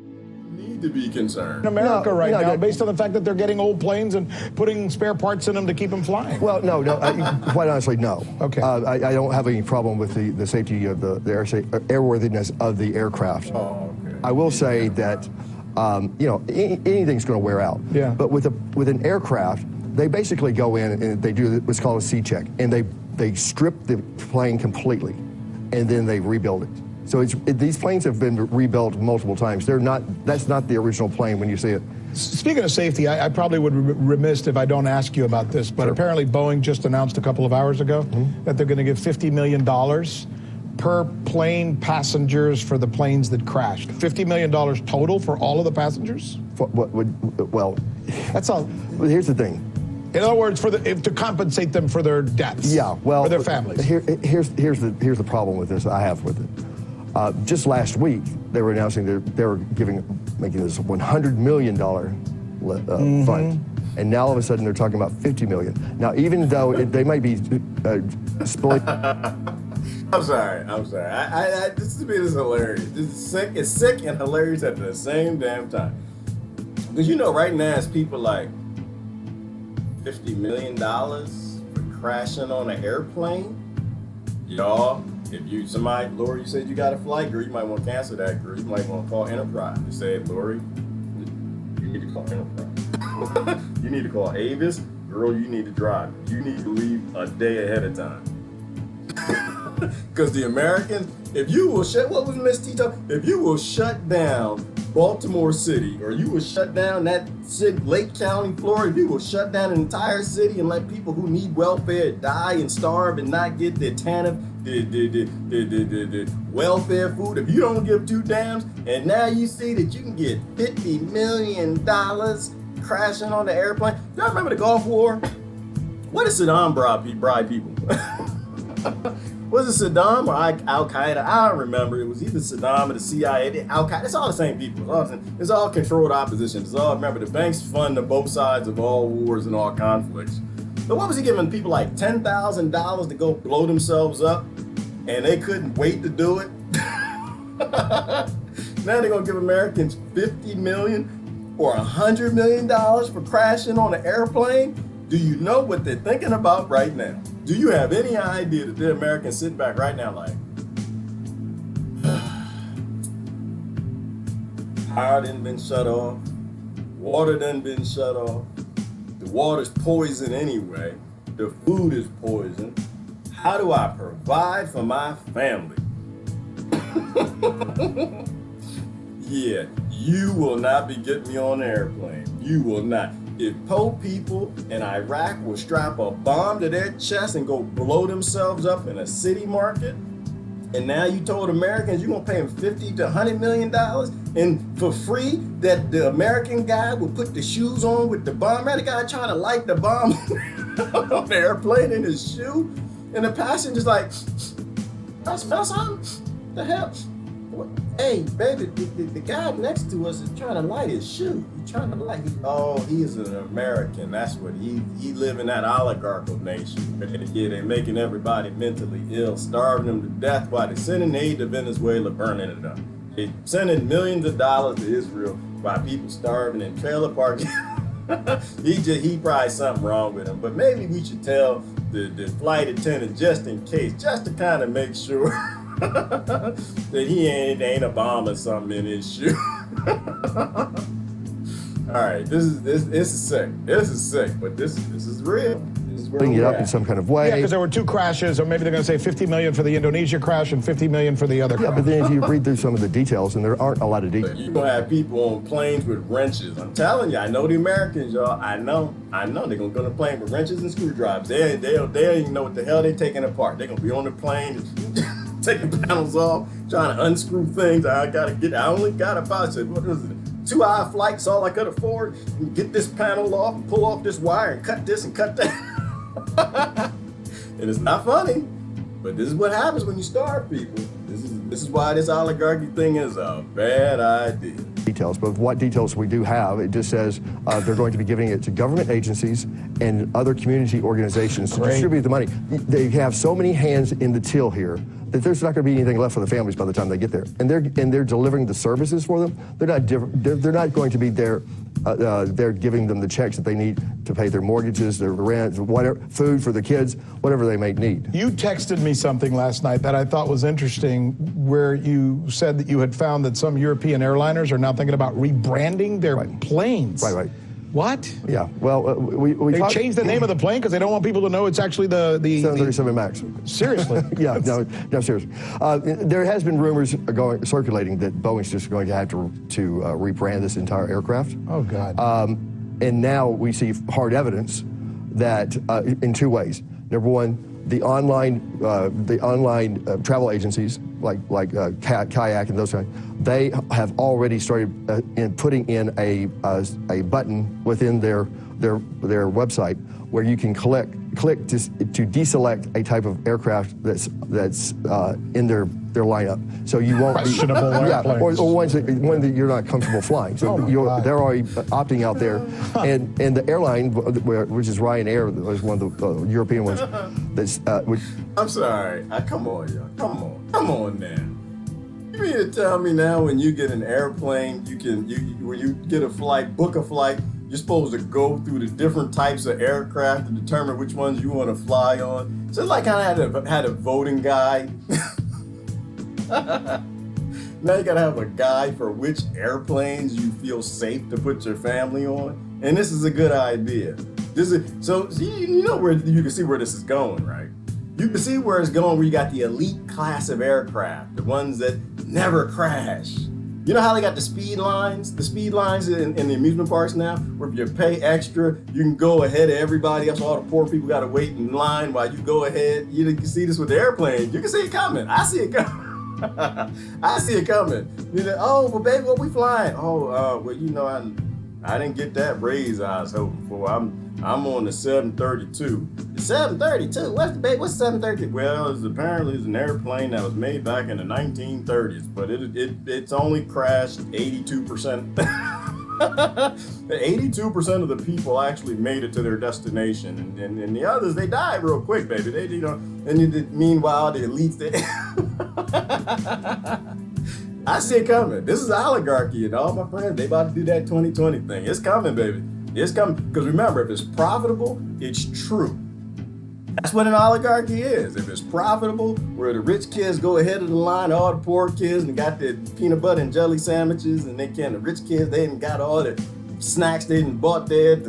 You need to be concerned. In America now, based on the fact that they're getting old planes and putting spare parts in them to keep them flying. Well, no, quite honestly, no. Okay. I don't have any problem with the safety of the airworthiness of the aircraft. Oh, okay. I will say that, anything's going to wear out. Yeah. But with an aircraft, they basically go in and they do what's called a C-check, and they strip the plane completely, and then they rebuild it. So these planes have been rebuilt multiple times. That's not the original plane when you see it. Speaking of safety, I probably would be remiss if I don't ask you about this, but apparently Boeing just announced a couple of hours ago that they're going to give $50 million per plane passengers for the planes that crashed. $50 million total for all of the passengers? Well, that's all. Here's the thing. In other words, to compensate them for their deaths. Yeah, well, for their families. Here's the problem with this I have with it. Just last week, they were announcing that they were making this $100 million fund, and now all of a sudden they're talking about $50 million. Now, even though they might be split. I'm sorry. This to me is hilarious. This is sick. It's sick and hilarious at the same damn time. Because right now it's people like $50 million for crashing on an airplane. Y'all, if Lori, you said you got a flight, girl, you might want to cancel that, girl. You might want to call Enterprise. You say, Lori, you need to call Enterprise. You need to call Avis, girl. You need to drive. You need to leave a day ahead of time. Because the Americans, if you will what was Miss Tito? If you will shut down Baltimore City, or you will shut down that city, Lake County, Florida, if you will shut down an entire city and let people who need welfare die and starve and not get the welfare food, if you don't give two damns, and now you see that you can get $50 million crashing on the airplane. Y'all remember the Gulf War? What did Saddam bribe people? Was it Saddam or Al-Qaeda? I don't remember. It was either Saddam or the CIA, Al-Qaeda. It's all the same people. It's all controlled opposition. It's all, remember, the banks fund both sides of all wars and all conflicts. But what was he giving people like $10,000 to go blow themselves up, and they couldn't wait to do it? Now they're going to give Americans $50 million or $100 million for crashing on an airplane? Do you know what they're thinking about right now? Do you have any idea that the Americans sit back right now like, power done been shut off, water done been shut off, the water's poison anyway, the food is poison, how do I provide for my family? Yeah, you will not be getting me on an airplane. You will not. If poor people in Iraq will strap a bomb to their chest and go blow themselves up in a city market, and now you told Americans you're gonna pay them $50 to $100 million and for free, that the American guy will put the shoes on with the bomb, right? The guy trying to light the bomb on the airplane in his shoe, and the passenger's like, I smell something? The hell? Hey, baby, the guy next to us is trying to light his shoe. He's trying to light. He is an American. That's what he live in that oligarchical nation. Yeah, they're making everybody mentally ill, starving them to death while they're sending aid to Venezuela, burning it up. They're sending millions of dollars to Israel while people starving in trailer parks. He probably something wrong with him. But maybe we should tell the flight attendant just in case, just to kind of make sure that he ain't a bomb or something in his shoe. All right, this is sick. This is sick, but this is real. This is where Bring it up at. in some kind of way. Yeah, because there were two crashes, or maybe they're going to say $50 million for the Indonesia crash and $50 million for the other crash. Yeah, but then if you read through some of the details, and there aren't a lot of details. You're going to have people on planes with wrenches. I'm telling you, I know the Americans, y'all. I know. They're going to go on the plane with wrenches and screwdrivers. They don't even know what the hell they're taking apart. They're going to be on the plane taking panels off, trying to unscrew things. I only got about, what is it? 2-hour flight's all I could afford. Get this panel off, pull off this wire, and cut this and cut that. And it's not funny, but this is what happens when you starve people. This is why this oligarchy thing is a bad idea. Details, but what details we do have, it just says they're going to be giving it to government agencies and other community organizations to distribute the money. They have so many hands in the till here that there's not going to be anything left for the families by the time they get there, and they're delivering the services for them. They're not going to be there. They're giving them the checks that they need to pay their mortgages, their rent, whatever, food for the kids, whatever they may need. You texted me something last night that I thought was interesting, where you said that you had found that some European airliners are now thinking about rebranding their planes. Right. What? Yeah. Well, They changed the name of the plane because they don't want people to know it's actually the 737 MAX. Seriously? Yeah. No, seriously. There has been rumors circulating that Boeing's just going to have to rebrand this entire aircraft. Oh God. And now we see hard evidence that in two ways. Number one, the online travel agencies like Kayak and those kinds, they have already started in putting in a button within their website where you can click to deselect a type of aircraft that's in their lineup. So you won't questionable airplanes. or ones that you're not comfortable flying. So they're already opting out there, and the airline, which is Ryanair, was one of the European ones. I'm sorry. Come on, y'all. Come on now. You mean to tell me now when you get an airplane, when you get a flight, book a flight, you're supposed to go through the different types of aircraft to determine which ones you want to fly on? So it's like I had a voting guide. Now you gotta have a guide for which airplanes you feel safe to put your family on, and this is a good idea. So you know where you can see where this is going, right? You can see where it's going, where you got the elite class of aircraft, the ones that never crash. You know how they got the speed lines? The speed lines in the amusement parks now, where if you pay extra, you can go ahead of everybody else. All the poor people got to wait in line while you go ahead. You can see this with the airplane. You can see it coming. I see it coming. I see it coming. You know, oh, well, baby, what we flying? Oh, well, you know, I didn't get that raise I was hoping for. I'm on the 732. The 732? What's 732? Well, apparently it's an airplane that was made back in the 1930s, but it's only crashed 82%. 82% of the people actually made it to their destination, and the others, they died real quick, baby. They, you know, and meanwhile the elites, I see it coming. This is oligarchy, and all my friends, they about to do that 2020 thing. It's coming, baby. It's coming. Because remember, if it's profitable, it's true. That's what an oligarchy is. If it's profitable, where the rich kids go ahead of the line, all the poor kids and got their peanut butter and jelly sandwiches, and the rich kids, they ain't got all the snacks they done bought there at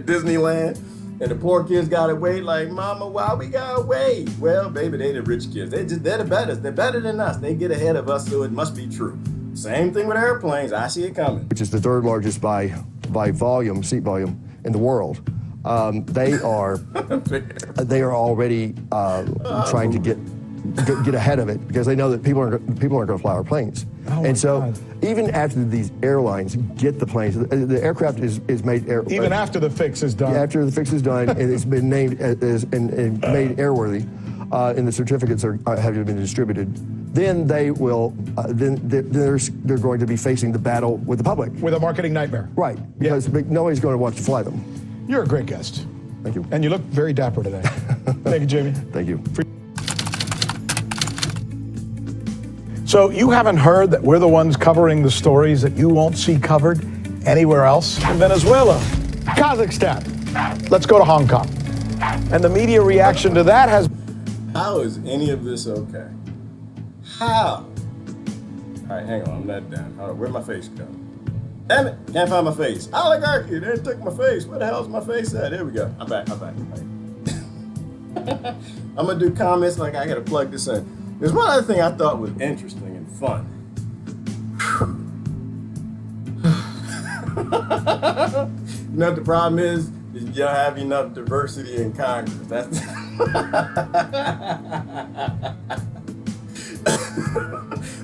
Disneyland. And the poor kids gotta wait, like, mama, why we gotta wait? Well, baby, they the rich kids. They're the better. They're better than us. They get ahead of us, so it must be true. Same thing with airplanes. I see it coming. Which is the third largest by volume, seat volume in the world. They are already trying to get ahead of it because they know that people aren't going to fly our planes. And so God. Even after these airlines get the planes, the aircraft is made even after the fix is done. After the fix is done, and it's been named as and made airworthy, and the certificates have been distributed. Then they will. Then they're going to be facing the battle with the public. With a marketing nightmare. Right. Because nobody's going to want to fly them. You're a great guest. Thank you. And you look very dapper today. Thank you, Jamie. Thank you. So you haven't heard that we're the ones covering the stories that you won't see covered anywhere else? In Venezuela, Kazakhstan. Let's go to Hong Kong. And the media reaction to that has... How is any of this okay? How? All right, hang on, I'm not done. Hold on, where'd my face go? Damn it, can't find my face. Oligarchy, they took my face. Where the hell's my face at? There we go. I'm back. I'm gonna do comments like I gotta plug this in. There's one other thing I thought was interesting and fun. You know what the problem is you don't have enough diversity in Congress. That's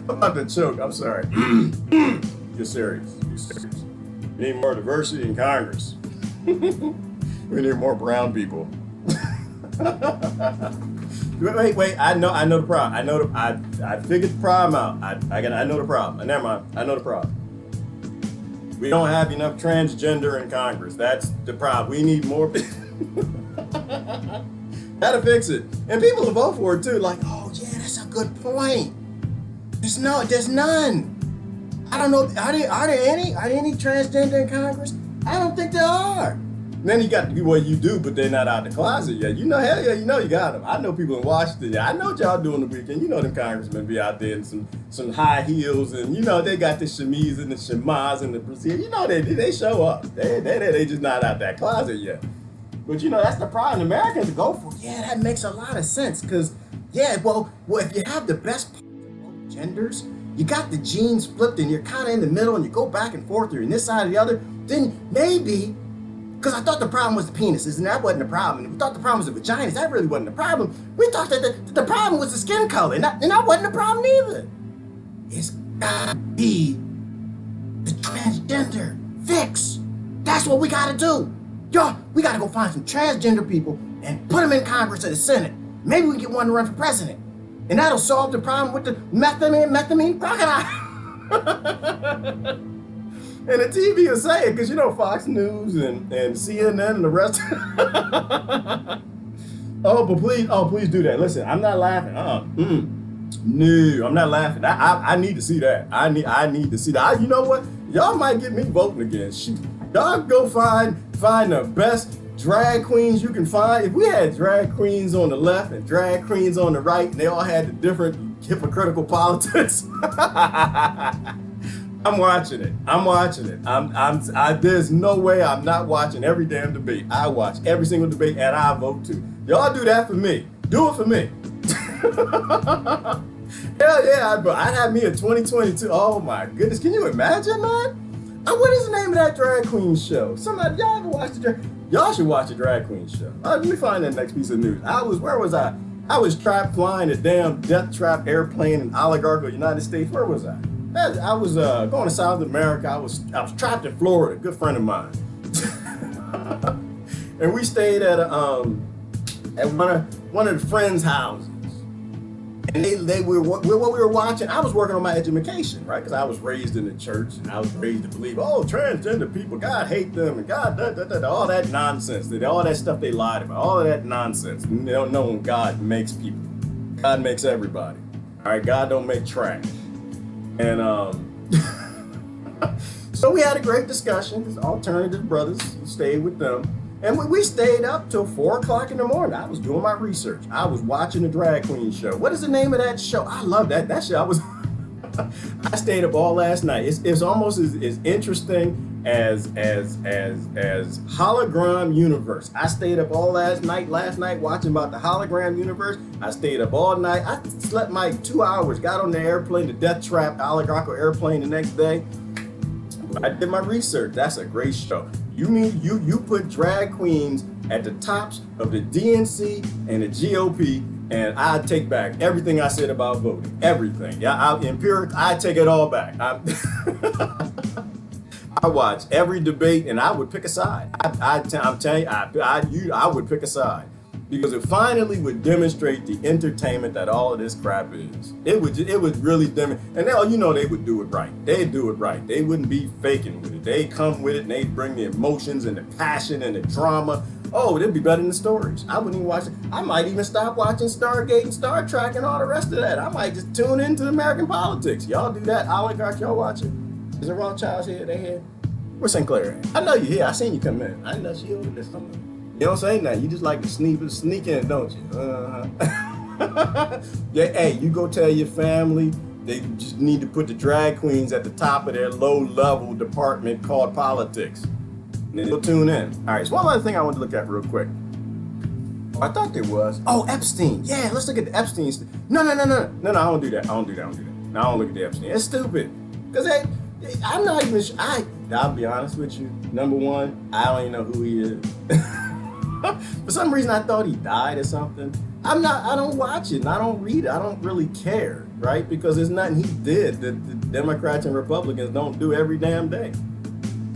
I'm about to choke, I'm sorry. You're serious. We need more diversity in Congress. We need more brown people. Wait, I know the problem. I figured the problem out. I know the problem. Never mind, I know the problem. We don't have enough transgender in Congress. That's the problem. We need more people. How to fix it. And people will vote for it too, like, oh yeah, that's a good point. There's none. I don't know, are there any transgender in Congress? I don't think there are. Then you got what you do, but they're not out the closet yet. You know, hell yeah, you know you got them. I know people in Washington. Yeah, I know what y'all doing the weekend. You know them congressmen be out there in some high heels, and you know they got the chemise and the chemise and the brassiere. You know they show up. They just not out that closet yet. But you know that's the problem. Americans go for. Yeah, that makes a lot of sense. Cause yeah, well, if you have the best genders, you got the genes flipped, and you're kind of in the middle, and you go back and forth, you're in this side or the other. Then maybe. Because I thought the problem was the penises, and that wasn't the problem. And we thought the problem was the vaginas, that really wasn't the problem. We thought that the problem was the skin color, and that wasn't the problem either. It's gotta be the transgender fix. That's what we gotta do. Y'all, we gotta go find some transgender people and put them in Congress or the Senate. Maybe we can get one to run for president. And that'll solve the problem with the methamphetamine crocodile. And the TV will say it, because you know Fox News and CNN and the rest. please do that. Listen, I'm not laughing. No, I'm not laughing. I need to see that. I need to see that. You know what? Y'all might get me voting again. Y'all go find the best drag queens you can find. If we had drag queens on the left and drag queens on the right, and they all had the different hypocritical politics. I'm watching it. There's no way I'm not watching every damn debate. I watch every single debate, and I vote too. Y'all do that for me. Do it for me. Hell yeah, I'd have me in 2022. Oh my goodness, can you imagine, man? What is the name of that drag queen show? Somebody, y'all ever watch the drag? Y'all should watch the drag queen show. Let me find that next piece of news. Where was I? I was trapped flying a damn death trap airplane in oligarchical United States. Where was I? I was going to South America. I was trapped in Florida, a good friend of mine. And we stayed at one of the friends' houses. And what we were watching, I was working on my education, right? Because I was raised in the church, and I was raised to believe, transgender people, God hate them, and God, all that nonsense, all that stuff they lied about, all of that nonsense. They don't know when God makes people. God makes everybody. All right, God don't make trash. And so we had a great discussion. These alternative brothers, stayed with them. And we stayed up till 4 o'clock in the morning. I was doing my research. I was watching the drag queen show. What is the name of that show? I love that show. I stayed up all last night. It's almost as interesting as hologram universe. I stayed up all last night watching about the hologram universe. I stayed up all night. I slept my 2 hours, got on the airplane, the death trap oligarchical airplane the next day. I did my research. That's a great show. You mean you put drag queens at the tops of the DNC and the GOP, and I take back everything I said about voting. Everything. Yeah, I take it all back. I watch every debate, and I would pick a side. I'm telling you, I would pick a side. Because it finally would demonstrate the entertainment that all of this crap is. It would really demonstrate, and you know they would do it right. They'd do it right. They wouldn't be faking with it. They'd come with it, and they'd bring the emotions and the passion and the drama. Oh, it'd be better than the stories. I wouldn't even watch it. I might even stop watching Stargate and Star Trek and all the rest of that. I might just tune into American politics. Y'all do that? Oligarch, y'all watch it? Is it Rothschild's here? They here? Where's Sinclair at? I know you're here. I seen you come in. I know she over there somewhere. You don't say nothing. You just like to sneak in, don't you? Yeah, hey, you go tell your family they just need to put the drag queens at the top of their low-level department called politics. And then they'll tune in. All right, so one other thing I want to look at real quick. I thought there was. Oh, Epstein. Yeah, let's look at the Epstein. No, I don't do that. I don't look at the Epstein. It's stupid. Because I'm not even sure. I'll be honest with you. Number one, I don't even know who he is. For some reason, I thought he died or something. I don't watch it and I don't read it. I don't really care, right? Because there's nothing he did that the Democrats and Republicans don't do every damn day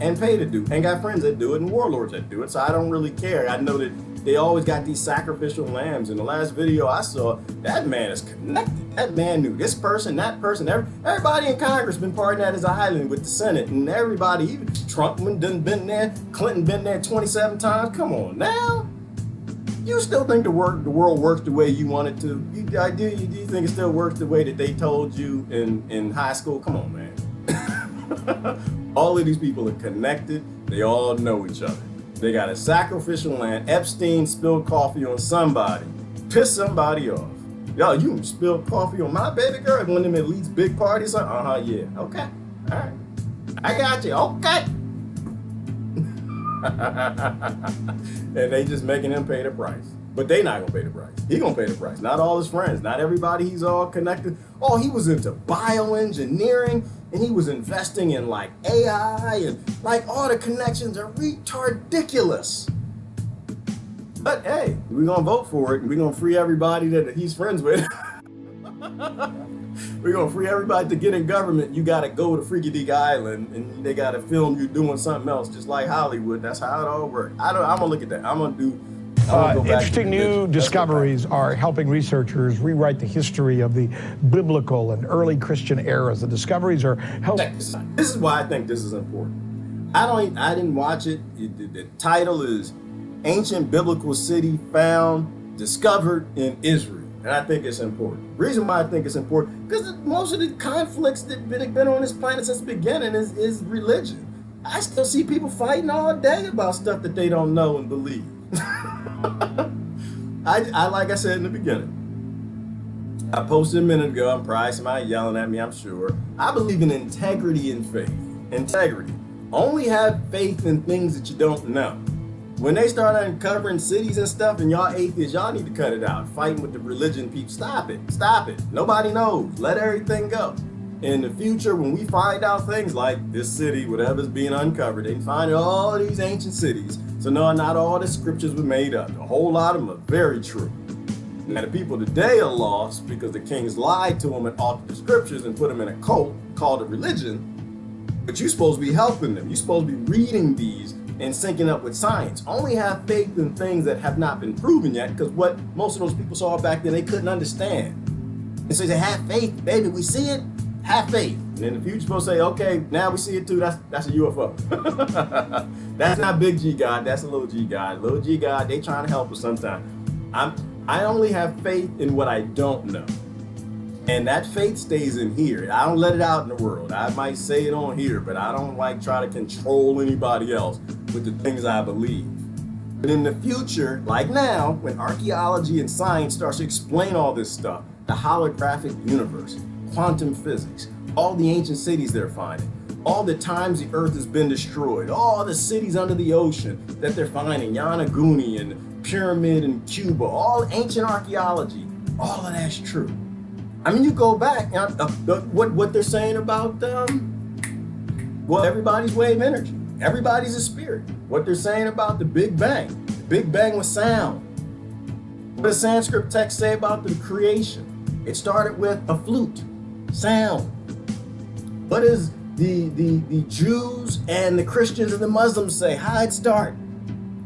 and pay to do. And got friends that do it and warlords that do it. So I don't really care. I know that they always got these sacrificial lambs. In the last video I saw, that man is connected. That man knew this person, that person. Everybody in Congress been partying at his island with the Senate, and everybody, even Trump done been there, Clinton been there 27 times. Come on now. You still think the world works the way you want it to? Do you think it still works the way that they told you in high school? Come on, man. All of these people are connected. They all know each other. They got a sacrificial lamb. Epstein spilled coffee on somebody, pissed somebody off. Yo, you spilled coffee on my baby girl at one of them Elite's big parties? Yeah. Okay. All right. I got you. Okay. And they just making him pay the price. But they not gonna pay the price. He gonna pay the price. Not all his friends. Not everybody he's all connected. Oh, he was into bioengineering and he was investing in like AI and like all the connections are ridiculous. But hey, we're gonna vote for it and we're gonna free everybody that he's friends with. We're gonna free everybody to get in government. You gotta go to Freaky Deak Island and they gotta film you doing something else, just like Hollywood. That's how it all works. I'm gonna look at that. I'm gonna go back interesting new discoveries are helping researchers rewrite the history of the biblical and early Christian eras. The discoveries are helping. This is why I think this is important. I didn't watch it. The title is Ancient Biblical City Found, Discovered in Israel. And I think it's important. The reason why I think it's important, because most of the conflicts that have been on this planet since the beginning is religion. I still see people fighting all day about stuff that they don't know and believe. I like I said in the beginning, I posted a minute ago, I'm probably somebody yelling at me, I'm sure. I believe in integrity and faith. Integrity. Only have faith in things that you don't know. When they start uncovering cities and stuff and y'all atheists, y'all need to cut it out. Fighting with the religion people. Stop it. Stop it. Nobody knows. Let everything go. In the future, when we find out things like this city, whatever's being uncovered, they find all these ancient cities. So no, not all the scriptures were made up. A whole lot of them are very true. Now the people today are lost because the kings lied to them and altered the scriptures and put them in a cult called a religion. But you're supposed to be helping them. You're supposed to be reading these and syncing up with science. Only have faith in things that have not been proven yet, because what most of those people saw back then, they couldn't understand. And so they say, have faith, baby, we see it, have faith. And in the future, you're supposed to say, okay, now we see it too, that's a UFO. That's not big G God, that's a little G God. Little G God, they trying to help us sometimes. I only have faith in what I don't know. And that faith stays in here. I don't let it out in the world. I might say it on here, but I don't like try to control anybody else with the things I believe. But in the future, like now, when archaeology and science starts to explain all this stuff, the holographic universe, quantum physics, all the ancient cities they're finding, all the times the earth has been destroyed, all the cities under the ocean that they're finding, Yanaguni and Pyramid in Cuba, all ancient archaeology, all of that's true. I mean, you go back, what they're saying about, everybody's wave energy. Everybody's a spirit. What they're saying about the Big Bang. The Big Bang was sound. What does Sanskrit text say about the creation? It started with a flute, sound. What does the Jews and the Christians and the Muslims say? How'd it start?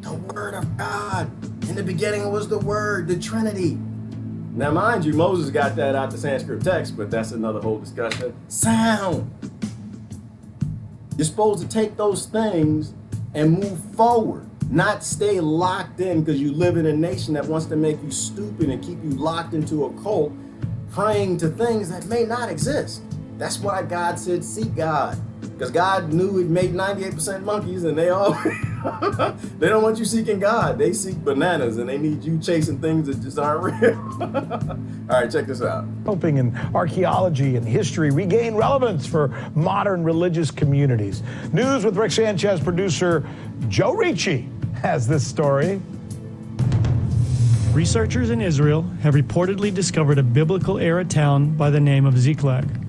The Word of God. In the beginning was the Word, the Trinity. Now, mind you, Moses got that out the Sanskrit text, but that's another whole discussion. Sound. You're supposed to take those things and move forward, not stay locked in because you live in a nation that wants to make you stupid and keep you locked into a cult, praying to things that may not exist. That's why God said, seek God. Because God knew He made 98% monkeys and they all, they don't want you seeking God. They seek bananas and they need you chasing things that just aren't real. All right, check this out. Helping in archaeology and history regain relevance for modern religious communities. News with Rick Sanchez, producer Joe Ricci has this story. Researchers in Israel have reportedly discovered a biblical-era town by the name of Ziklag.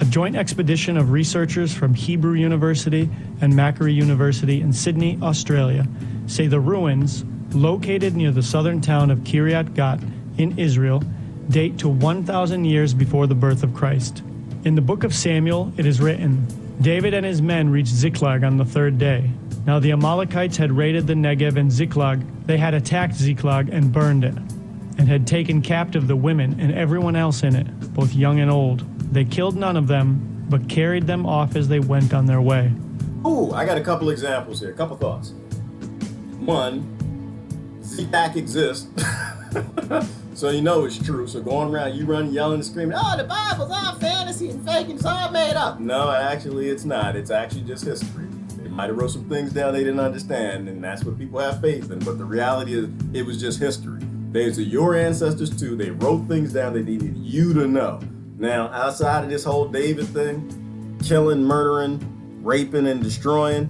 A joint expedition of researchers from Hebrew University and Macquarie University in Sydney, Australia, say the ruins, located near the southern town of Kiryat Gat in Israel, date to 1,000 years before the birth of Christ. In the book of Samuel, it is written, David and his men reached Ziklag on the third day. Now the Amalekites had raided the Negev and Ziklag. They had attacked Ziklag and burned it, and had taken captive the women and everyone else in it, both young and old. They killed none of them, but carried them off as they went on their way. Ooh, I got a couple examples here, a couple thoughts. One, Ziklag exists, so you know it's true. So going around, you run yelling and screaming, oh, the Bible's all fantasy and fake and it's all made up. No, actually it's not. It's actually just history. It might have wrote some things down they didn't understand, and that's what people have faith in. But the reality is, it was just history. These are your ancestors too. They wrote things down they needed you to know. Now, outside of this whole David thing, killing, murdering, raping, and destroying,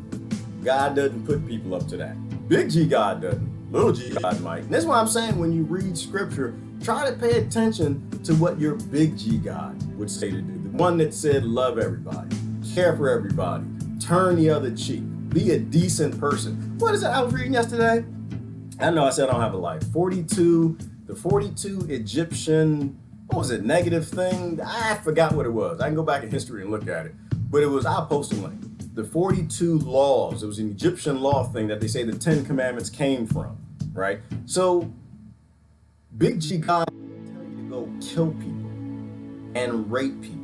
God doesn't put people up to that. Big G God doesn't. Little G God might. And that's why I'm saying when you read scripture, try to pay attention to what your big G God would say to do. The one that said love everybody, care for everybody, turn the other cheek, be a decent person. What is it I was reading yesterday? I know I said I don't have a life. The 42 Egyptian, what was it, negative thing? I forgot what it was. I can go back in history and look at it. But it was, I'll post a link. The 42 laws, it was an Egyptian law thing that they say the 10 commandments came from, right? So Big G God will tell you to go kill people and rape people.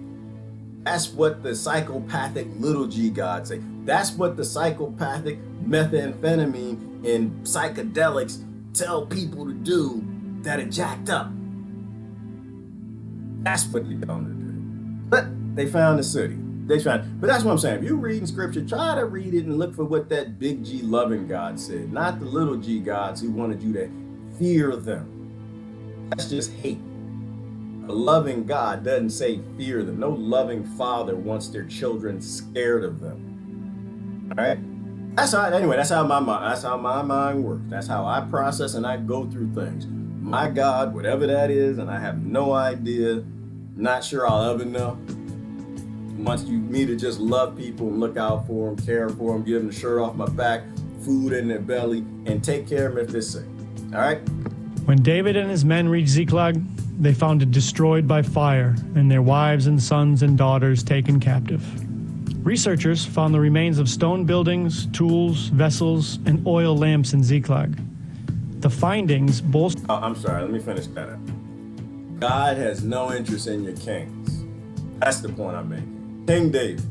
That's what the psychopathic little G God say. That's what the psychopathic methamphetamine and psychedelics tell people to do that are jacked up. That's what they're going to do. But they found the city. But that's what I'm saying. If you're reading scripture, try to read it and look for what that big G loving God said, not the little G gods who wanted you to fear them. That's just hate. A loving God doesn't say fear them. No loving father wants their children scared of them. All right? That's how my mind works. That's how I process and I go through things. My God, whatever that is, and I have no idea, not sure I'll ever know. Wants me to just love people and look out for them, care for them, give them the shirt off my back, food in their belly, and take care of them if they're sick. All right? When David and his men reached Ziklag, they found it destroyed by fire and their wives and sons and daughters taken captive. Researchers found the remains of stone buildings, tools, vessels, and oil lamps in Ziklag. The findings bolster... I'm sorry, let me finish that up. God has no interest in your kings. That's the point I'm making. King David,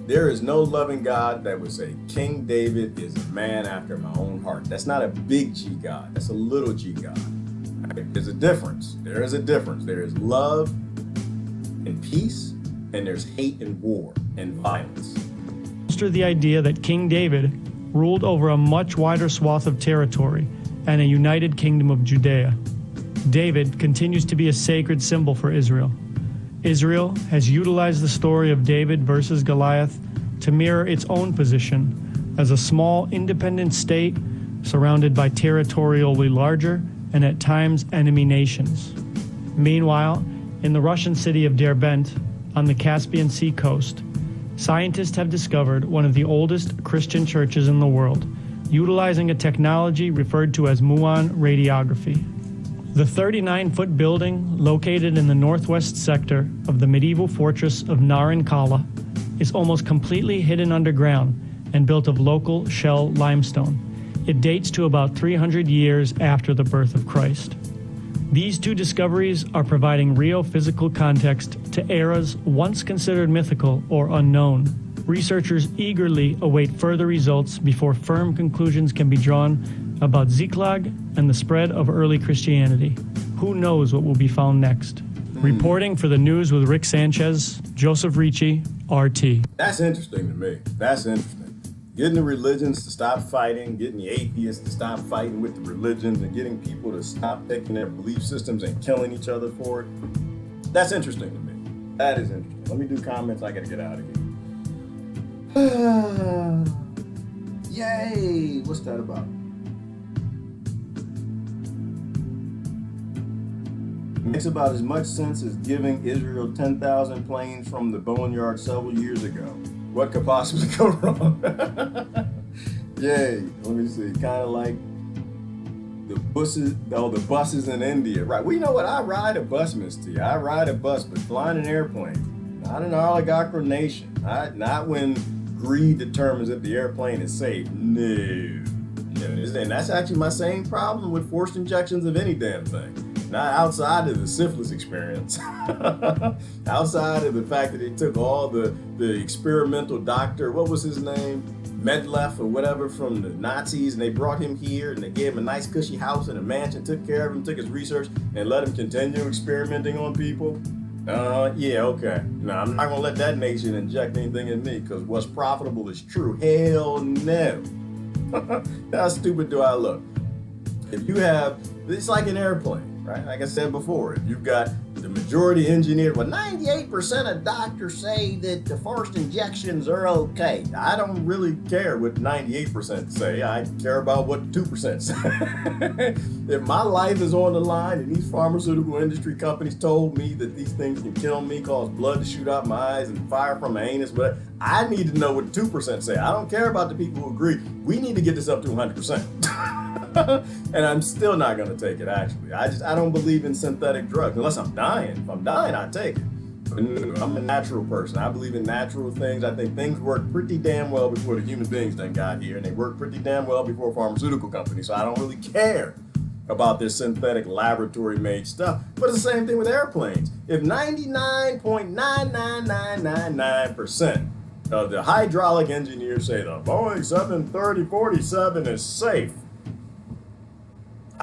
there is no loving God that would say, King David is a man after my own heart. That's not a big G God, that's a little G God. Right? There's a difference. There is a difference. There is love and peace, and there's hate and war and violence. The idea that King David ruled over a much wider swath of territory and a united kingdom of Judea. David continues to be a sacred symbol for Israel. Israel has utilized the story of David versus Goliath to mirror its own position as a small independent state surrounded by territorially larger and at times enemy nations. Meanwhile, in the Russian city of Derbent on the Caspian Sea coast, scientists have discovered one of the oldest Christian churches in the world, utilizing a technology referred to as muon radiography. The 39-foot building, located in the northwest sector of the medieval fortress of Naran Kala, is almost completely hidden underground and built of local shell limestone. It dates to about 300 years after the birth of Christ. These two discoveries are providing real physical context to eras once considered mythical or unknown. Researchers eagerly await further results before firm conclusions can be drawn about Ziklag and the spread of early Christianity. Who knows what will be found next? Reporting for the news with Rick Sanchez, Joseph Ricci, RT. That's interesting to me. That's interesting. Getting the religions to stop fighting, getting the atheists to stop fighting with the religions, and getting people to stop taking their belief systems and killing each other for it. That's interesting to me. That is interesting. Let me do comments. I gotta get out of here. Yay! What's that about? Makes about as much sense as giving Israel 10,000 planes from the boneyard several years ago. What could possibly go wrong? Yay. Let me see. Kind of like the buses in India. Right. Well, you know what? I ride a bus, Miss T. I ride a bus, but flying an airplane. Not an oligarchy nation. Not when greed determines if the airplane is safe. No. And that's actually my same problem with forced injections of any damn thing. Not outside of the syphilis experience. Outside of the fact that they took all the experimental doctor, what was his name? Medlef or whatever from the Nazis, and they brought him here and they gave him a nice cushy house and a mansion, took care of him, took his research, and let him continue experimenting on people. Yeah, okay. No, I'm not gonna let that nation inject anything in me, because what's profitable is true. Hell no. How stupid do I look? If you have, it's like an airplane, right? Like I said before, if you've got the majority engineer, well, 98% of doctors say that the first injections are okay. I don't really care what 98% say. I care about what 2% say. If my life is on the line and these pharmaceutical industry companies told me that these things can kill me, cause blood to shoot out my eyes and fire from my anus, but I need to know what 2% say. I don't care about the people who agree. We need to get this up to 100%. And I'm still not going to take it, actually. I don't believe in synthetic drugs unless I'm dying. If I'm dying, I take it. But no, I'm a natural person. I believe in natural things. I think things work pretty damn well before the human beings done got here, and they work pretty damn well before pharmaceutical companies. So I don't really care about this synthetic laboratory-made stuff. But it's the same thing with airplanes. If 99.99999% of the hydraulic engineers say the Boeing 730-47 is safe,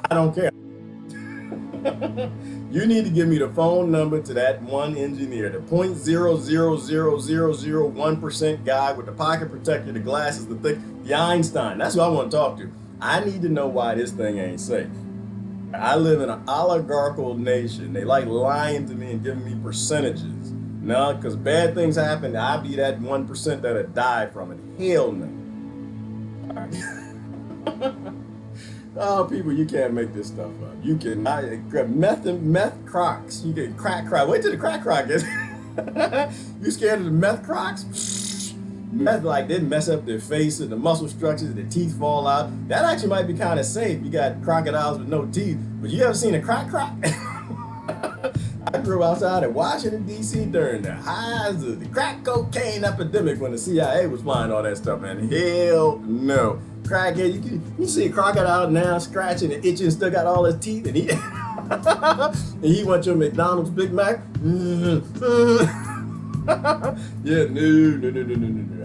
I don't care. You need to give me the phone number to that one engineer, the 0.0000001% guy with the pocket protector, the glasses, the thick, the Einstein. That's who I want to talk to. I need to know why this thing ain't safe. I live in an oligarchical nation. They like lying to me and giving me percentages. No, because bad things happen, I'll be that 1% that'll die from it. Hell no. All right. Oh, people, you can't make this stuff up. You can meth crocs. You get crack croc. Wait till the crack croc is. You scared of the meth crocs? Meth, like, didn't mess up their face and the muscle structures, their teeth fall out. That actually might be kind of safe. You got crocodiles with no teeth. But you ever seen a crack croc? I grew outside in Washington, D.C. during the highs of the crack cocaine epidemic when the CIA was flying all that stuff, man. Hell no. Crackhead, you see a crocodile now scratching and itching, still got all his teeth, and he and he went to a McDonald's Big Mac. Yeah, no.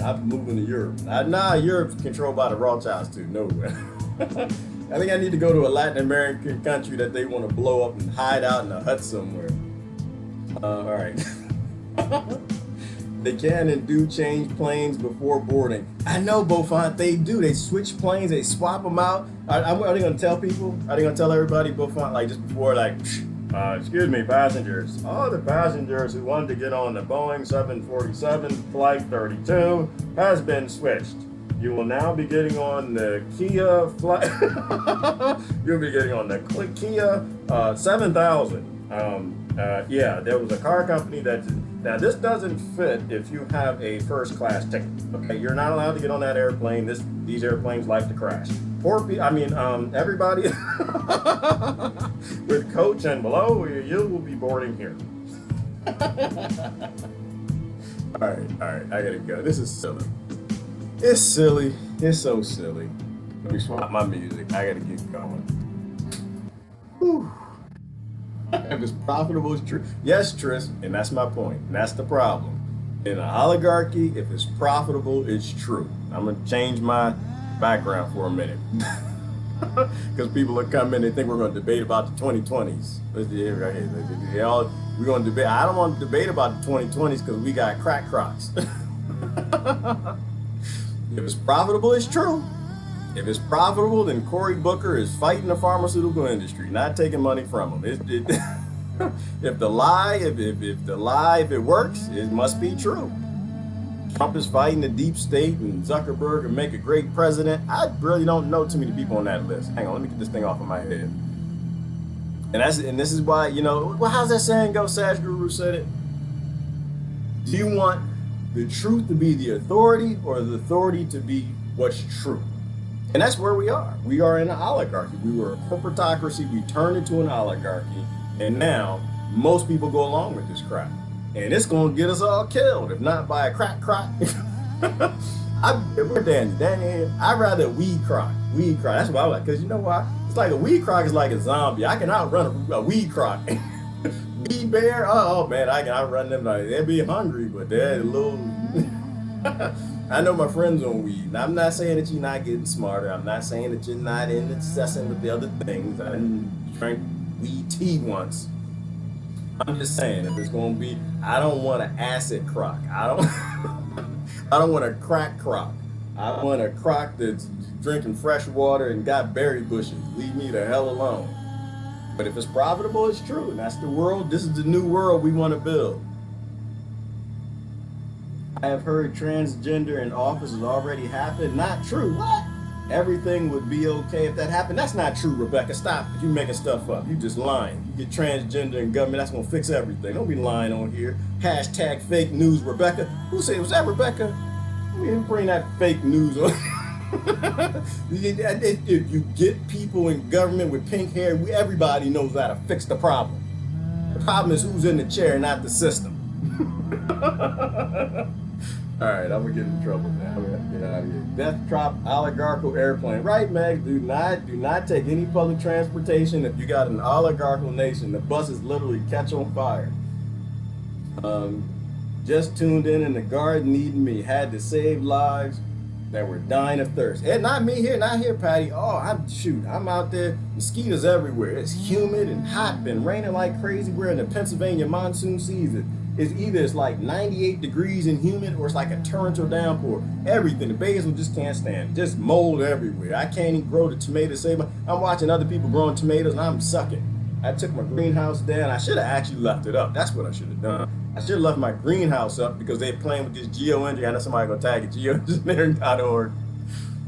I'm moving to Europe. Europe's controlled by the Rothschilds too. No way. I think I need to go to a Latin American country that they want to blow up and hide out in a hut somewhere. All right. They can and do change planes before boarding. I know, Beaufort, they do. They switch planes, they swap them out. Are they going to tell people? Are they going to tell everybody, Beaufort, like just before, like, excuse me, passengers. All the passengers who wanted to get on the Boeing 747 Flight 32 has been switched. You will now be getting on the Kia flight. You'll be getting on the Kia 7000. Yeah, there was a car company that. Now, this doesn't fit if you have a first class ticket. Okay, you're not allowed to get on that airplane. These airplanes like to crash. Everybody with coach and below, you will be boarding here. All right, I gotta go. This is silly. It's silly. It's so silly. Let me swap my music. I gotta keep going. Whew. If it's profitable, it's true. Yes, Tris, and that's my point. And that's the problem. In an oligarchy, if it's profitable, it's true. I'm going to change my background for a minute. Because people are coming and think we're going to debate about the 2020s. We're going to debate. I don't want to debate about the 2020s because we got crack crocs. If it's profitable, it's true. If it's profitable, then Cory Booker is fighting the pharmaceutical industry, not taking money from them. If it works, it must be true. Trump is fighting the deep state and Zuckerberg and make a great president. I really don't know too many people on that list. Hang on, let me get this thing off of my head. And this is why, how's that saying go? Sash Guru said it. Do you want the truth to be the authority or the authority to be what's true? And that's where we are. We are in an oligarchy. We were a corporatocracy. We turned into an oligarchy. And now most people go along with this crap. And it's going to get us all killed, if not by a crack croc. We're Danny. I'd rather a weed croc. Weed croc. That's what I like. Because you know why? It's like a weed croc is like a zombie. I can outrun a weed croc. Weed bear? Oh, man, I can outrun them. They'll be hungry, but they're a little... I know my friends on weed. And I'm not saying that you're not getting smarter. I'm not saying that you're not incessant with the other things. I didn't drink weed tea once. I'm just saying, if it's gonna be, I don't want an acid croc. I don't I don't want a crack croc. I want a croc that's drinking fresh water and got berry bushes. Leave me the hell alone. But if it's profitable, it's true. And that's the world. This is the new world we want to build. I have heard transgender in office has already happened. Not true. What? Everything would be okay if that happened. That's not true, Rebecca. Stop it. You making stuff up. You just lying. You get transgender in government, that's gonna fix everything. Don't be lying on here. Hashtag fake news, Rebecca. Who said, was that Rebecca? We didn't bring that fake news on. If you get people in government with pink hair, everybody knows how to fix the problem. The problem is who's in the chair, not the system. All right, I'm gonna get in trouble now. We have to get out of here. Death drop oligarchical airplane. Right, Meg? Do not take any public transportation if you got an oligarchical nation. The buses literally catch on fire. Just tuned in the garden needing me. Had to save lives that were dying of thirst. And not me here, not here, Patty. Oh, I'm out there. Mosquitoes everywhere. It's humid and hot. Been raining like crazy. We're in the Pennsylvania monsoon season. It's like 98 degrees and humid, or it's like a torrential downpour. Everything. The basil just can't stand it. Just mold everywhere. I can't even grow the tomatoes. I'm watching other people growing tomatoes and I'm sucking. I took my greenhouse down. I should have actually left it up. That's what I should have done. I should have left my greenhouse up because they're playing with this geoengineering. I know somebody gonna tag it, geoengineering.org.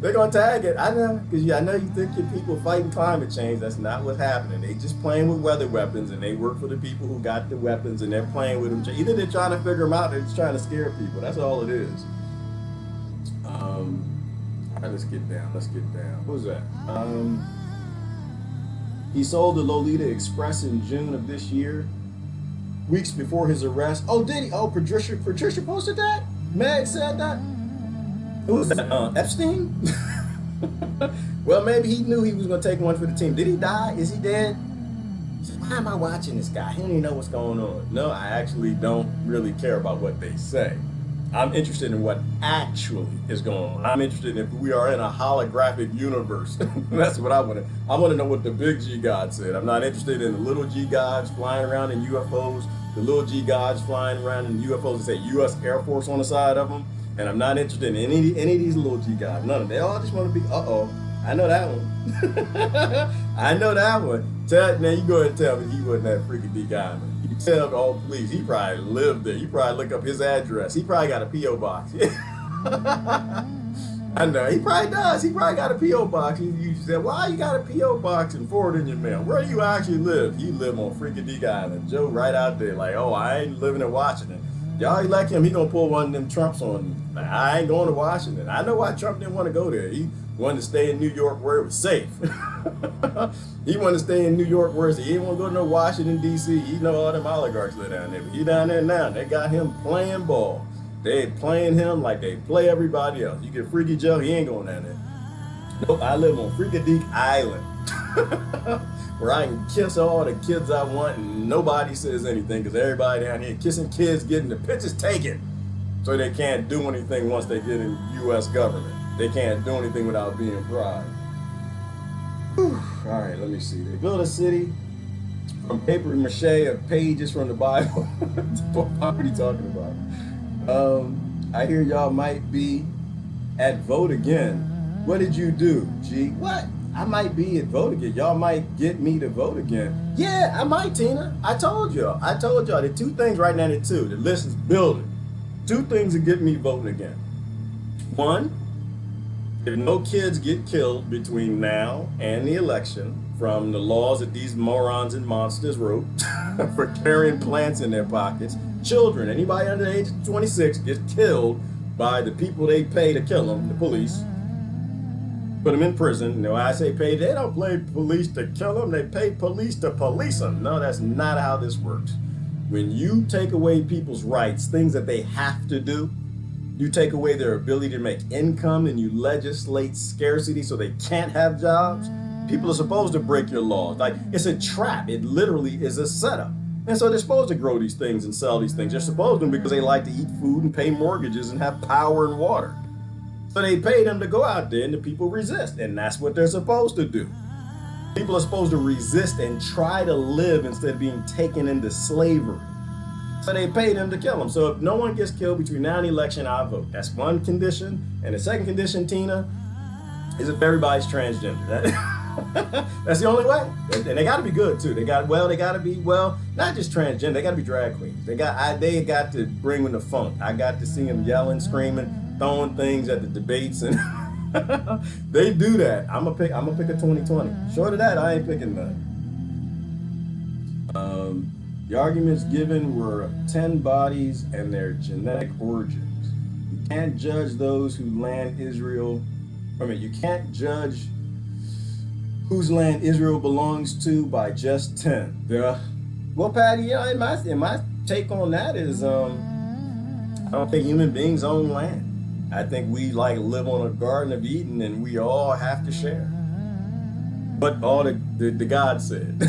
They're gonna tag it. I know, because I know you think your people fighting climate change. That's not what's happening. They just playing with weather weapons, and they work for the people who got the weapons, and they're playing with them. Either they're trying to figure them out, or they're just trying to scare people. That's all it is. All right, let's get down. Who's that? He sold the Lolita Express in June of this year, weeks before his arrest. Oh, did he? Oh, Patricia posted that? Meg said that? Who was that? Epstein? Well, maybe he knew he was going to take one for the team. Did he die? Is he dead? Why am I watching this guy? He don't even know what's going on. No, I actually don't really care about what they say. I'm interested in what actually is going on. I'm interested in if we are in a holographic universe. That's what I want to. I want to know what the big G God said. I'm not interested in the little G gods flying around in UFOs, the little G gods flying around in UFOs that say U.S. Air Force on the side of them. And I'm not interested in any of these little G guys. None of them. They all just want to be, I know that one. I know that one. Now you go ahead and tell me he wasn't that freaking D guy. You tell the old police, he probably lived there. You probably look up his address. He probably got a P.O. box. I know, he probably does. He probably got a P.O. box. You said, why you got a P.O. box and forward in your mail? Where do you actually live? You live on freaking D Island. Joe right out there like, I ain't living in Washington. Y'all elect him, he gonna pull one of them Trumps on me. I ain't going to Washington. I know why Trump didn't want to go there. He wanted to stay in New York where it was safe. He wanted to stay in New York where he didn't want to go to no Washington, D.C. He know all them oligarchs live down there. But he down there now. They got him playing ball. They playing him like they play everybody else. You get Freaky Joe, he ain't going down there. Nope, I live on Freakadeek Island. Where I can kiss all the kids I want and nobody says anything because everybody down here kissing kids, getting the pictures taken so they can't do anything once they get in U.S. government. They can't do anything without being bribed. Whew. All right, let me see. They built a city from paper mache of pages from the Bible. What are you talking about? I hear y'all might be at vote again. What did you do, G? What? I might be at vote again. Y'all might get me to vote again. Yeah, I might, Tina. I told y'all. There are two things right now. The list is building. Two things that get me voting again. One, if no kids get killed between now and the election from the laws that these morons and monsters wrote for carrying plants in their pockets, children, anybody under the age of 26 gets killed by the people they pay to kill them, the police. Put them in prison. You know, I say pay, they don't pay police to kill them, they pay police to police them. No, that's not how this works. When you take away people's rights, things that they have to do, you take away their ability to make income and you legislate scarcity so they can't have jobs, people are supposed to break your laws. Like, it's a trap. It literally is a setup. And so they're supposed to grow these things and sell these things. They're supposed to because they like to eat food and pay mortgages and have power and water. So they pay them to go out there and the people resist. And that's what they're supposed to do. People are supposed to resist and try to live instead of being taken into slavery. So they paid him to kill him. So if no one gets killed between now and the election, I vote. That's one condition. And the second condition, Tina, is if everybody's transgender. That's the only way. And they got to be good too. They got to be not just transgender. They got to be drag queens. They got to bring in the funk. I got to see them yelling, screaming, throwing things at the debates, and they do that. I'm gonna pick a 2020. Short of that, I ain't picking none. The arguments given were 10 bodies and their genetic origins. You can't judge those who land Israel. You can't judge whose land Israel belongs to by just 10. Well, Patty, in my take on that is, I don't think human beings own land. I think we live on a Garden of Eden and we all have to share. But all the God said,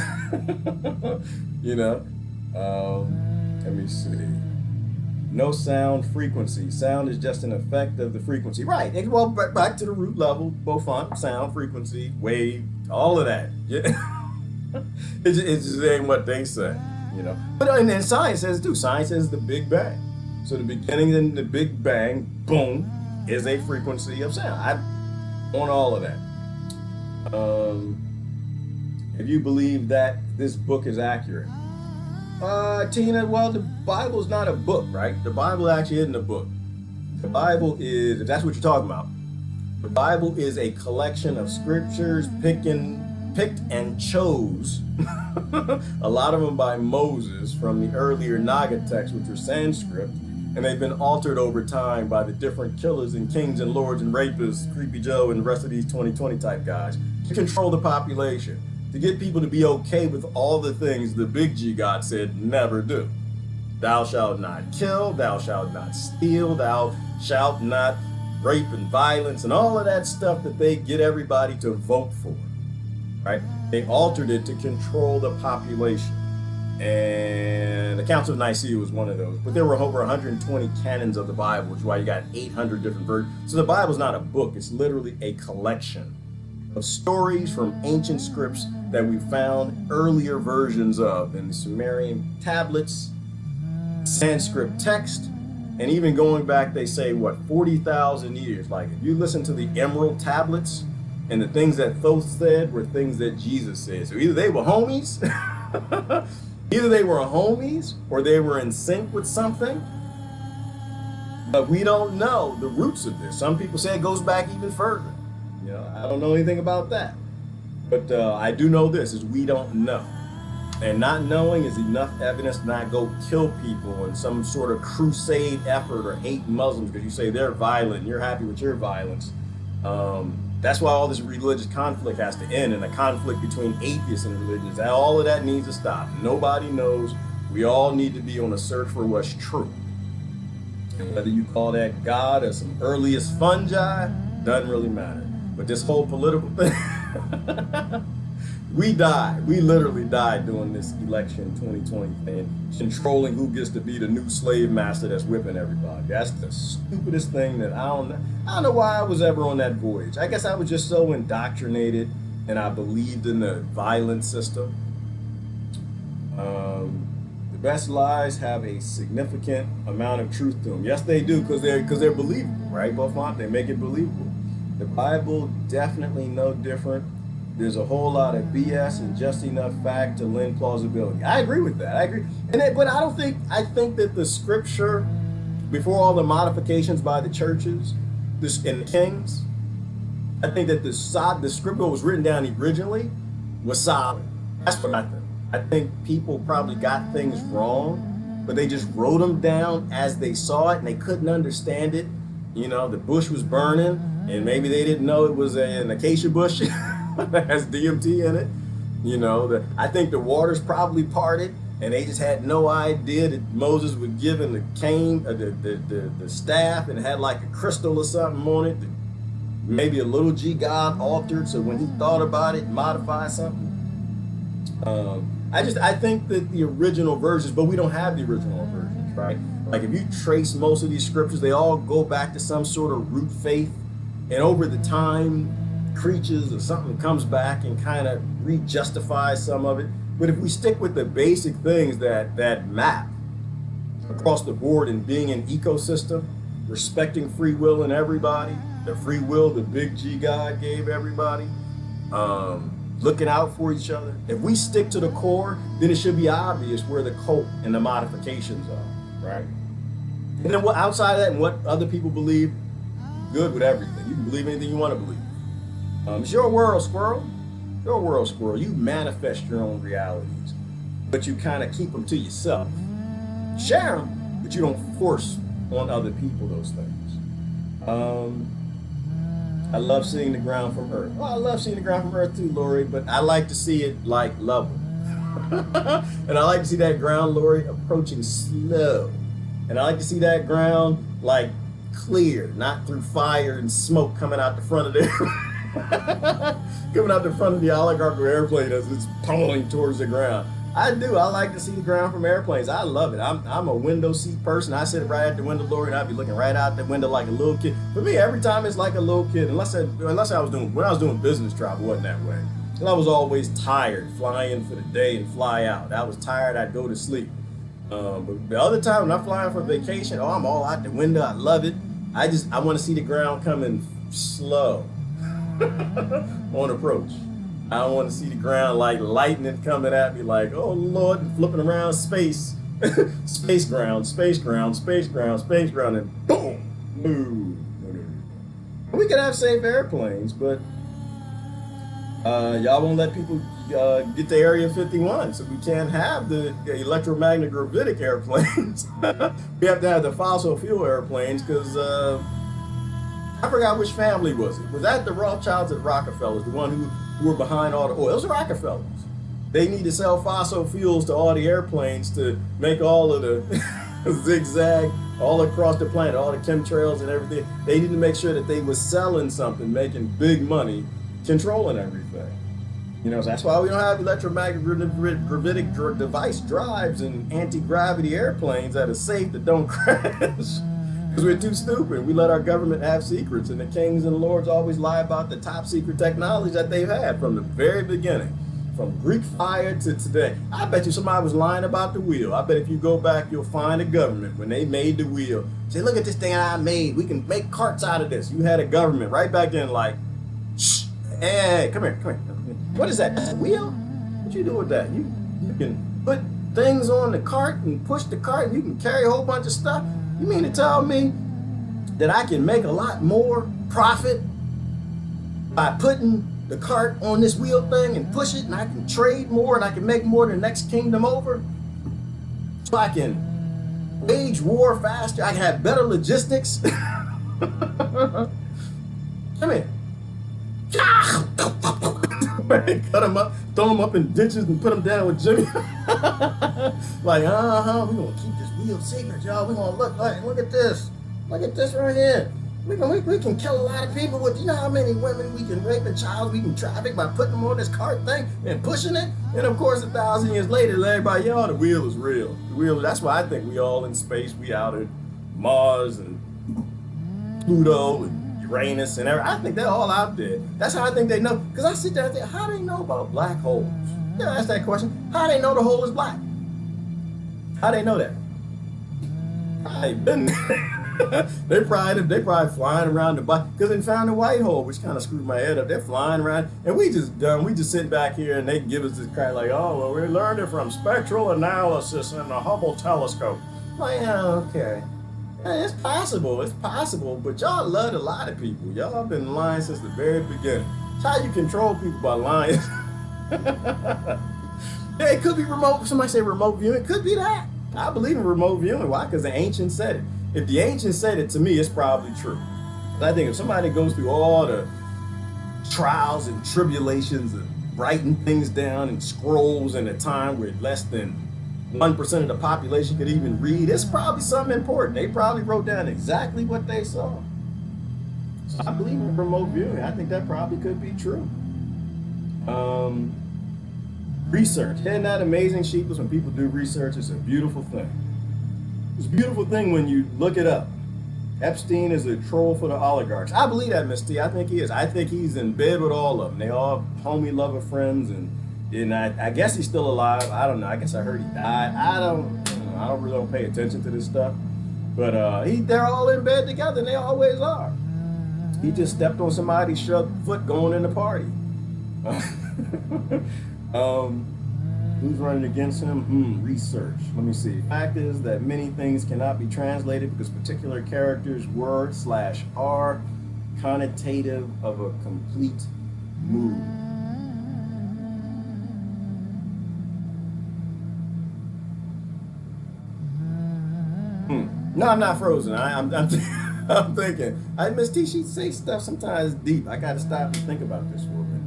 let me see. No sound frequency. Sound is just an effect of the frequency. Right. Well, back to the root level, both sound, frequency, wave, all of that. Yeah. It's just ain't what they say, But and science says too. Science says the Big Bang. So the beginning and the Big Bang, boom, is a frequency of sound. I want all of that. If you believe that this book is accurate. Tina, well, the Bible's not a book, right? The Bible actually isn't a book. The Bible is, if that's what you're talking about, the Bible is a collection of scriptures picked and chose, a lot of them by Moses from the earlier Naga texts, which were Sanskrit, and they've been altered over time by the different killers and kings and lords and rapists, Creepy Joe and the rest of these 2020 type guys, to control the population. To get people to be okay with all the things the big G God said never do. Thou shalt not kill, thou shalt not steal, thou shalt not rape and violence and all of that stuff that they get everybody to vote for, right? They altered it to control the population. And the Council of Nicaea was one of those. But there were over 120 canons of the Bible, which is why you got 800 different versions. So the Bible's not a book, it's literally a collection of stories from ancient scripts that we found earlier versions of in the Sumerian tablets, Sanskrit text, and even going back, they say, 40,000 years. Like, if you listen to the Emerald tablets, and the things that Thoth said were things that Jesus said. So either they were homies, or they were in sync with something. But we don't know the roots of this. Some people say it goes back even further. I don't know anything about that. But I do know this, is we don't know. And not knowing is enough evidence to not go kill people in some sort of crusade effort or hate Muslims because you say they're violent and you're happy with your violence. That's why all this religious conflict has to end, and the conflict between atheists and religions. All of that needs to stop. Nobody knows. We all need to be on a search for what's true. And whether you call that God or some earliest fungi, doesn't really matter. But this whole political thing, we died. We literally died doing this election 2020 thing, controlling who gets to be the new slave master that's whipping everybody. That's the stupidest thing that I don't know why I was ever on that voyage. I guess I was just so indoctrinated and I believed in the violent system. The best lies have a significant amount of truth to them. Yes, they do, because they're believable, right, Buffont? They make it believable. The Bible, definitely no different. There's a whole lot of BS and just enough fact to lend plausibility. I agree with that. I agree. But I think that the scripture, before all the modifications by the churches and the kings, I think that the scripture was written down originally was solid. That's what I think. I think people probably got things wrong, but they just wrote them down as they saw it and they couldn't understand it. The bush was burning and maybe they didn't know it was an acacia bush that has DMT in it. I think the waters probably parted and they just had no idea that Moses was given the cane, the staff, and it had like a crystal or something on it. Maybe a little G God altered, so when he thought about it, modify something. I think that the original versions, but we don't have the original versions, right? Like if you trace most of these scriptures, they all go back to some sort of root faith. And over the time, creatures or something comes back and kind of re-justifies some of it. But if we stick with the basic things that map across the board in being an ecosystem, respecting free will in everybody, the free will the big G God gave everybody, looking out for each other. If we stick to the core, then it should be obvious where the cult and the modifications are, right? And then what outside of that and what other people believe, good with everything. You can believe anything you want to believe. It's your world, squirrel. Your world, squirrel. You manifest your own realities, but you kind of keep them to yourself. Share them, but you don't force on other people those things. I love seeing the ground from Earth. Well, I love seeing the ground from Earth too, Lori, but I like to see it like level. And I like to see that ground, Lori, approaching slow. And I like to see that ground like clear, not through fire and smoke coming out the front of coming out the front of the oligarchical airplane as it's pummeling towards the ground. I do. I like to see the ground from airplanes. I love it. I'm a window seat person. I sit right at the window, Lori, and I'd be looking right out the window like a little kid. For me, every when I was doing business travel, it wasn't that way. And I was always tired, flying for the day and fly out. I was tired, I'd go to sleep. But the other time when I'm flying for vacation, I'm all out the window. I love it. I want to see the ground coming slow on approach. I don't want to see the ground like lightning coming at me like, oh Lord, and flipping around space. Space ground, and boom, move. We could have safe airplanes, but y'all won't let people get to Area 51, so we can't have the electromagnetic gravitic airplanes. We have to have the fossil fuel airplanes because I forgot which family was it. Was that the Rothschilds or the Rockefellers, the one who were behind all the oil? It was the Rockefellers. They need to sell fossil fuels to all the airplanes to make all of the zigzag all across the planet, all the chemtrails and everything. They need to make sure that they were selling something, making big money, controlling everything. You know, so that's why we don't have electromagnetic gravitic device drives and anti-gravity airplanes that are safe, that don't crash. Because we're too stupid. We let our government have secrets, and the kings and lords always lie about the top secret technology that they've had from the very beginning, from Greek fire to today. I bet you somebody was lying about the wheel. I bet if you go back, you'll find the government when they made the wheel. Say, look at this thing I made. We can make carts out of this. You had a government right back then like, shh, hey, come here. What is that? A wheel? What you do with that? You can put things on the cart and push the cart and you can carry a whole bunch of stuff. You mean to tell me that I can make a lot more profit by putting the cart on this wheel thing and push it, and I can trade more and I can make more than the next kingdom over? So I can wage war faster, I can have better logistics. Come here. Cut them up, throw them up in ditches and put them down with Jimmy. Like, we're gonna keep this wheel secret, y'all. We're gonna look at this. Look at this right here. We can kill a lot of people with, you know how many women we can rape and child we can traffic by putting them on this cart thing and pushing it? And of course, 1,000 years later, let everybody, the wheel is real. The wheel, that's why I think we all in space. We out at Mars and Pluto and Uranus and everything. I think they're all out there. That's how I think they know. Because I sit there and think, how do they know about black holes? You ask that question. How do they know the hole is black? How do they know that? I've been they probably flying around the black, because they found a white hole, which kind of screwed my head up. They're flying around, and we just sit back here and they give us this crap like, we learned it from spectral analysis in the Hubble telescope. Like, okay. It's possible, but y'all love a lot of people. Y'all have been lying since the very beginning. It's how you control people, by lying. Yeah, it could be remote. Somebody say remote viewing. It could be that. I believe in remote viewing. Why? Because the ancients said it. If the ancients said it, to me, it's probably true. I think if somebody goes through all the trials and tribulations and writing things down in scrolls in a time where less than 1% of the population could even read, it's probably something important. They probably wrote down exactly what they saw. So I believe in remote viewing. I think that probably could be true. Research. Isn't that amazing, Sheepless? When people do research, it's a beautiful thing. It's a beautiful thing when you look it up. Epstein is a troll for the oligarchs. I believe that, Miss T. I think he is. I think he's in bed with all of them. They all homie lover friends, and I guess he's still alive. I don't know. I guess I heard he died. I don't really pay attention to this stuff. But they're all in bed together, and they always are. He just stepped on somebody's foot going in the party. Who's running against him? Research. Let me see. Fact is that many things cannot be translated because particular characters, word/are connotative of a complete mood. No, I'm not frozen. I'm thinking. Miss T, she say stuff sometimes deep. I got to stop and think about this for a minute.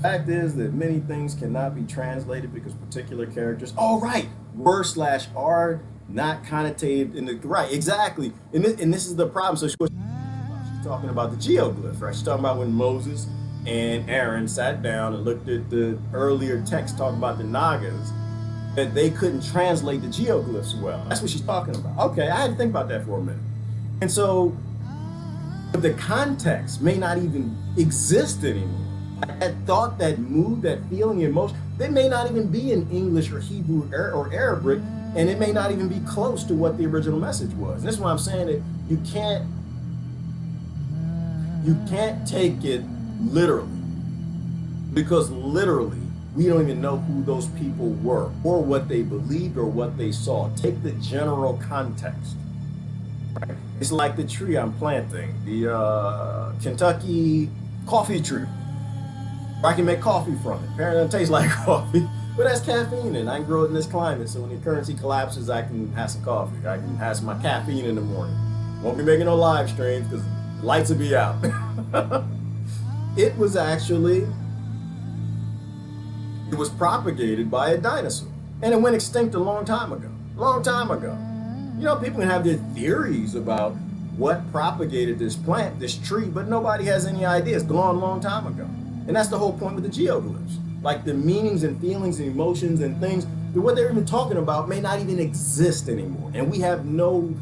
Fact is that many things cannot be translated because particular characters. Oh, right. Word/are not connotative in the right. Exactly. And this is the problem. So she's talking about the geoglyphs, right? She's talking about when Moses and Aaron sat down and looked at the earlier text talking about the Nagas, that they couldn't translate the geoglyphs well. That's what she's talking about. Okay, I had to think about that for a minute. And so the context may not even exist anymore. That thought, that mood, that feeling, emotion, they may not even be in English or Hebrew or Arabic, and it may not even be close to what the original message was. And this is why I'm saying that you can't take it literally, because literally we don't even know who those people were or what they believed or what they saw. Take the general context. Right? It's like the tree I'm planting, the Kentucky coffee tree. I can make coffee from it. Apparently it tastes like coffee, but that's caffeine, and I can grow it in this climate. So when the currency collapses, I can have some coffee. I can have some my caffeine in the morning. Won't be making no live streams because the lights will be out. It was propagated by a dinosaur, and it went extinct a long time ago. You know, people can have their theories about what propagated this plant, this tree, but nobody has any idea. It's gone a long time ago. And that's the whole point with the geoglyphs. Like the meanings and feelings and emotions and things, what they're even talking about may not even exist anymore. And we have no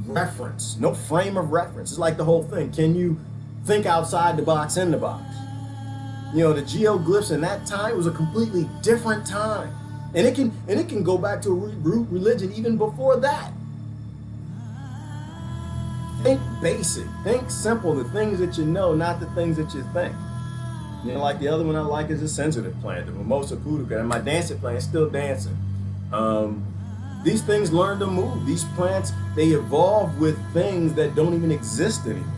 reference, no frame of reference. It's like the whole thing. Can you think outside the box, in the box? You know, the geoglyphs in that time was a completely different time. And it can go back to a root religion even before that. Think basic, think simple, the things that you know, not the things that you think. You know, like the other one I like is a sensitive plant, the Mimosa pudica, and my dancing plant is still dancing. These things learn to move. These plants, they evolve with things that don't even exist anymore.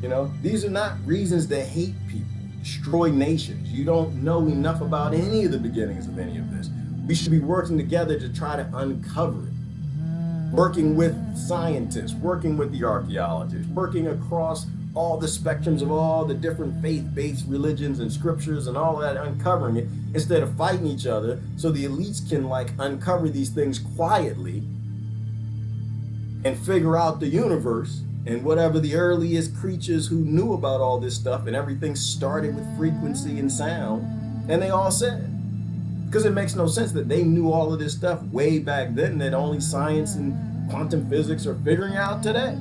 You know, these are not reasons to hate people, destroy nations. You don't know enough about any of the beginnings of any of this. We should be working together to try to uncover it. Working with scientists, working with the archaeologists, working across all the spectrums of all the different faith-based religions and scriptures and all of that, uncovering it instead of fighting each other, so the elites can like uncover these things quietly and figure out the universe and whatever the earliest creatures who knew about all this stuff, and everything started with frequency and sound, and they all said. Because it makes no sense that they knew all of this stuff way back then that only science and quantum physics are figuring out today.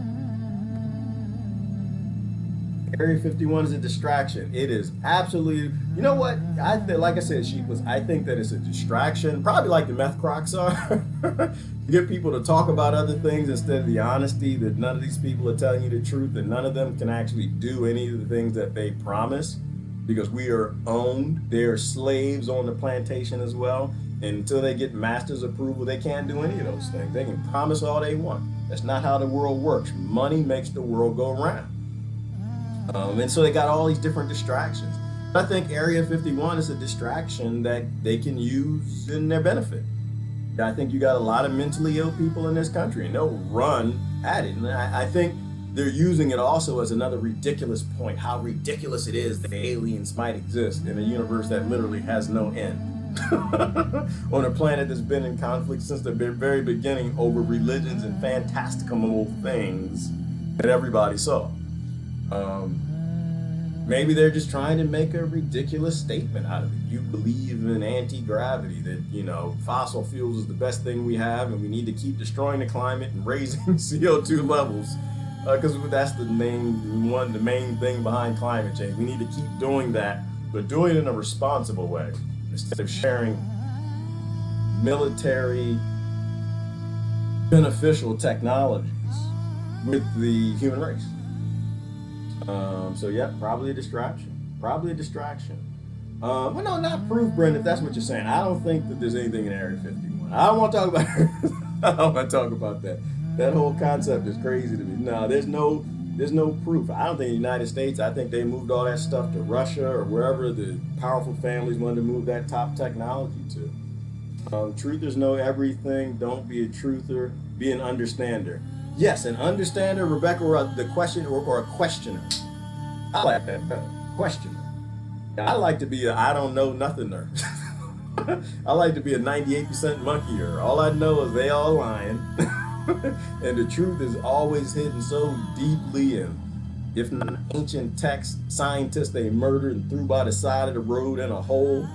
Area 51 is a distraction. It is absolutely, you know what? Like I said, I think that it's a distraction, probably like the meth crocs are, to get people to talk about other things instead of the honesty that none of these people are telling you the truth, and none of them can actually do any of the things that they promise, because we are owned. They're slaves on the plantation as well. And until they get master's approval, they can't do any of those things. They can promise all they want. That's not how the world works. Money makes the world go around. And so they got all these different distractions. I think Area 51 is a distraction that they can use in their benefit. I think you got a lot of mentally ill people in this country, and they'll run at it. And I think they're using it also as another ridiculous point, how ridiculous it is that aliens might exist in a universe that literally has no end. On a planet that's been in conflict since the very beginning over religions and fantastical things that everybody saw. Maybe they're just trying to make a ridiculous statement out of it. You believe in anti-gravity, that, you know, fossil fuels is the best thing we have and we need to keep destroying the climate and raising CO2 levels, because that's the main thing behind climate change. We need to keep doing that, but doing it in a responsible way instead of sharing military beneficial technologies with the human race. So yeah, probably a distraction. Well, no, not proof, Brent, if that's what you're saying. I don't think that there's anything in Area 51. I don't want to talk about I don't want to talk about that. That whole concept is crazy to me. No, there's no proof. I don't think the United States, I think they moved all that stuff to Russia or wherever the powerful families wanted to move that top technology to. Truthers know everything. Don't be a truther. Be an understander. Yes, an understander, Rebecca, or a questioner. I like that better. Questioner. I like to be a I don't know nothinger. I like to be a 98% monkeyer. All I know is they all lying. And the truth is always hidden so deeply in, if not ancient texts, scientists they murdered and threw by the side of the road in a hole,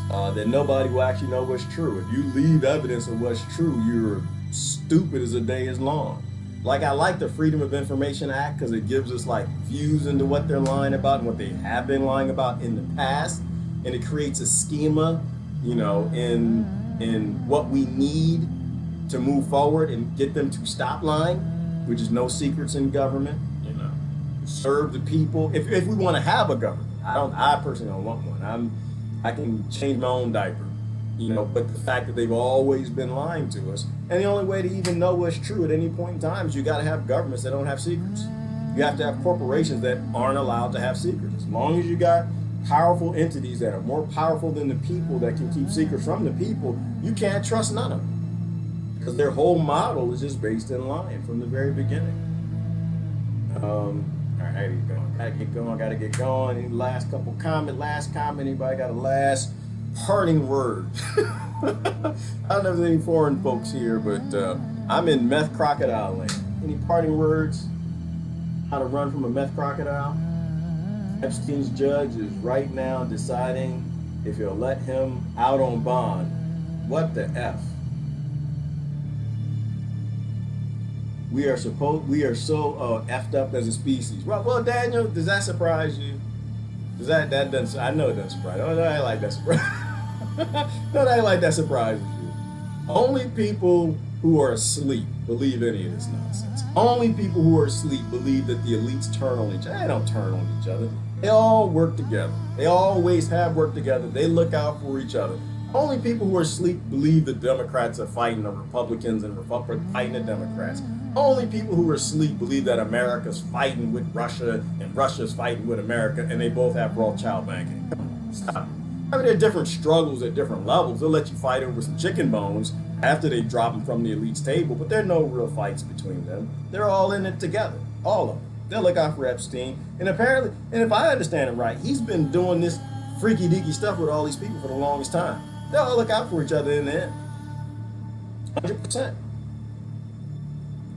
that nobody will actually know what's true. If you leave evidence of what's true, you're stupid as a day is long. Like, I like the Freedom of Information Act because it gives us like views into what they're lying about and what they have been lying about in the past, and it creates a schema, you know, in what we need to move forward and get them to stop lying, which is no secrets in government, you know, serve the people. If we want to have a government, I personally don't want one. I can change my own diaper, you know, but the fact that they've always been lying to us, and the only way to even know what's true at any point in time is you got to have governments that don't have secrets. You have to have corporations that aren't allowed to have secrets. As long as you got powerful entities that are more powerful than the people that can keep secrets from the people, you can't trust none of them, because their whole model is just based in lying from the very beginning. All right, gotta get going. Any last comment? Anybody got a last parting word? I don't know if there's any foreign folks here, but I'm in meth crocodile land. Any parting words? How to run from a meth crocodile? Epstein's judge is right now deciding if he'll let him out on bond. What the F? We are so effed up as a species. Well, Daniel, does that surprise you? That doesn't? I know it doesn't surprise you. Oh, no, I like that surprise. No, I like that surprises you. Only people who are asleep believe any of this nonsense. Only people who are asleep believe that the elites turn on each other. They don't turn on each other. They all work together. They always have worked together. They look out for each other. Only people who are asleep believe the Democrats are fighting the Republicans and Republicans fighting the Democrats. Only people who are asleep believe that America's fighting with Russia and Russia's fighting with America, and they both have Rothschild banking. Come on, stop. I mean, there are different struggles at different levels. They'll let you fight over some chicken bones after they drop them from the elite's table, but there are no real fights between them. They're all in it together, all of them. They'll look out for Epstein, and apparently, and if I understand it right, he's been doing this freaky deaky stuff with all these people for the longest time. They'll all look out for each other in the end. 100%.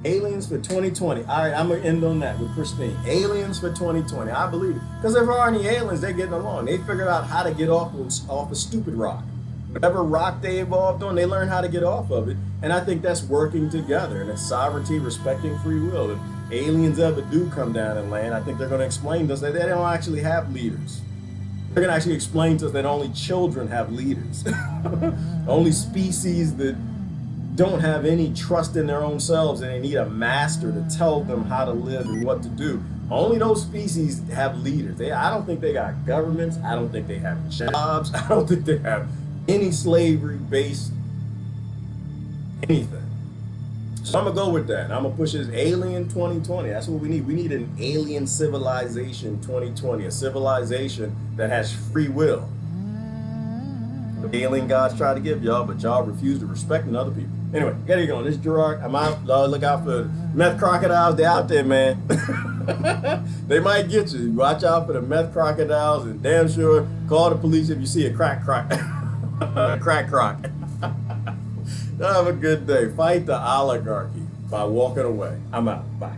Aliens for 2020. All right, I'm going to end on that with Christine. Aliens for 2020. I believe it. Because if there are any aliens, they're getting along. They figured out how to get off a stupid rock. Whatever rock they evolved on, they learned how to get off of it. And I think that's working together. And it's sovereignty, respecting free will. If aliens ever do come down and land, I think they're going to explain to us that they don't actually have leaders. They're going to actually explain to us that only children have leaders. Only species that don't have any trust in their own selves and they need a master to tell them how to live and what to do. Only those species have leaders. I don't think they got governments. I don't think they have jobs. I don't think they have any slavery-based anything. So I'm going to go with that. I'm going to push this alien 2020. That's what we need. We need an alien civilization 2020, a civilization that has free will. The alien gods try to give y'all, but y'all refuse to respect in other people. Anyway, get it going. This is Gerard. I'm out. Look out for meth crocodiles. They're out there, man. They might get you. Watch out for the meth crocodiles, and damn sure call the police if you see a crack croc. Crack croc. Have a good day. Fight the oligarchy by walking away. I'm out. Bye.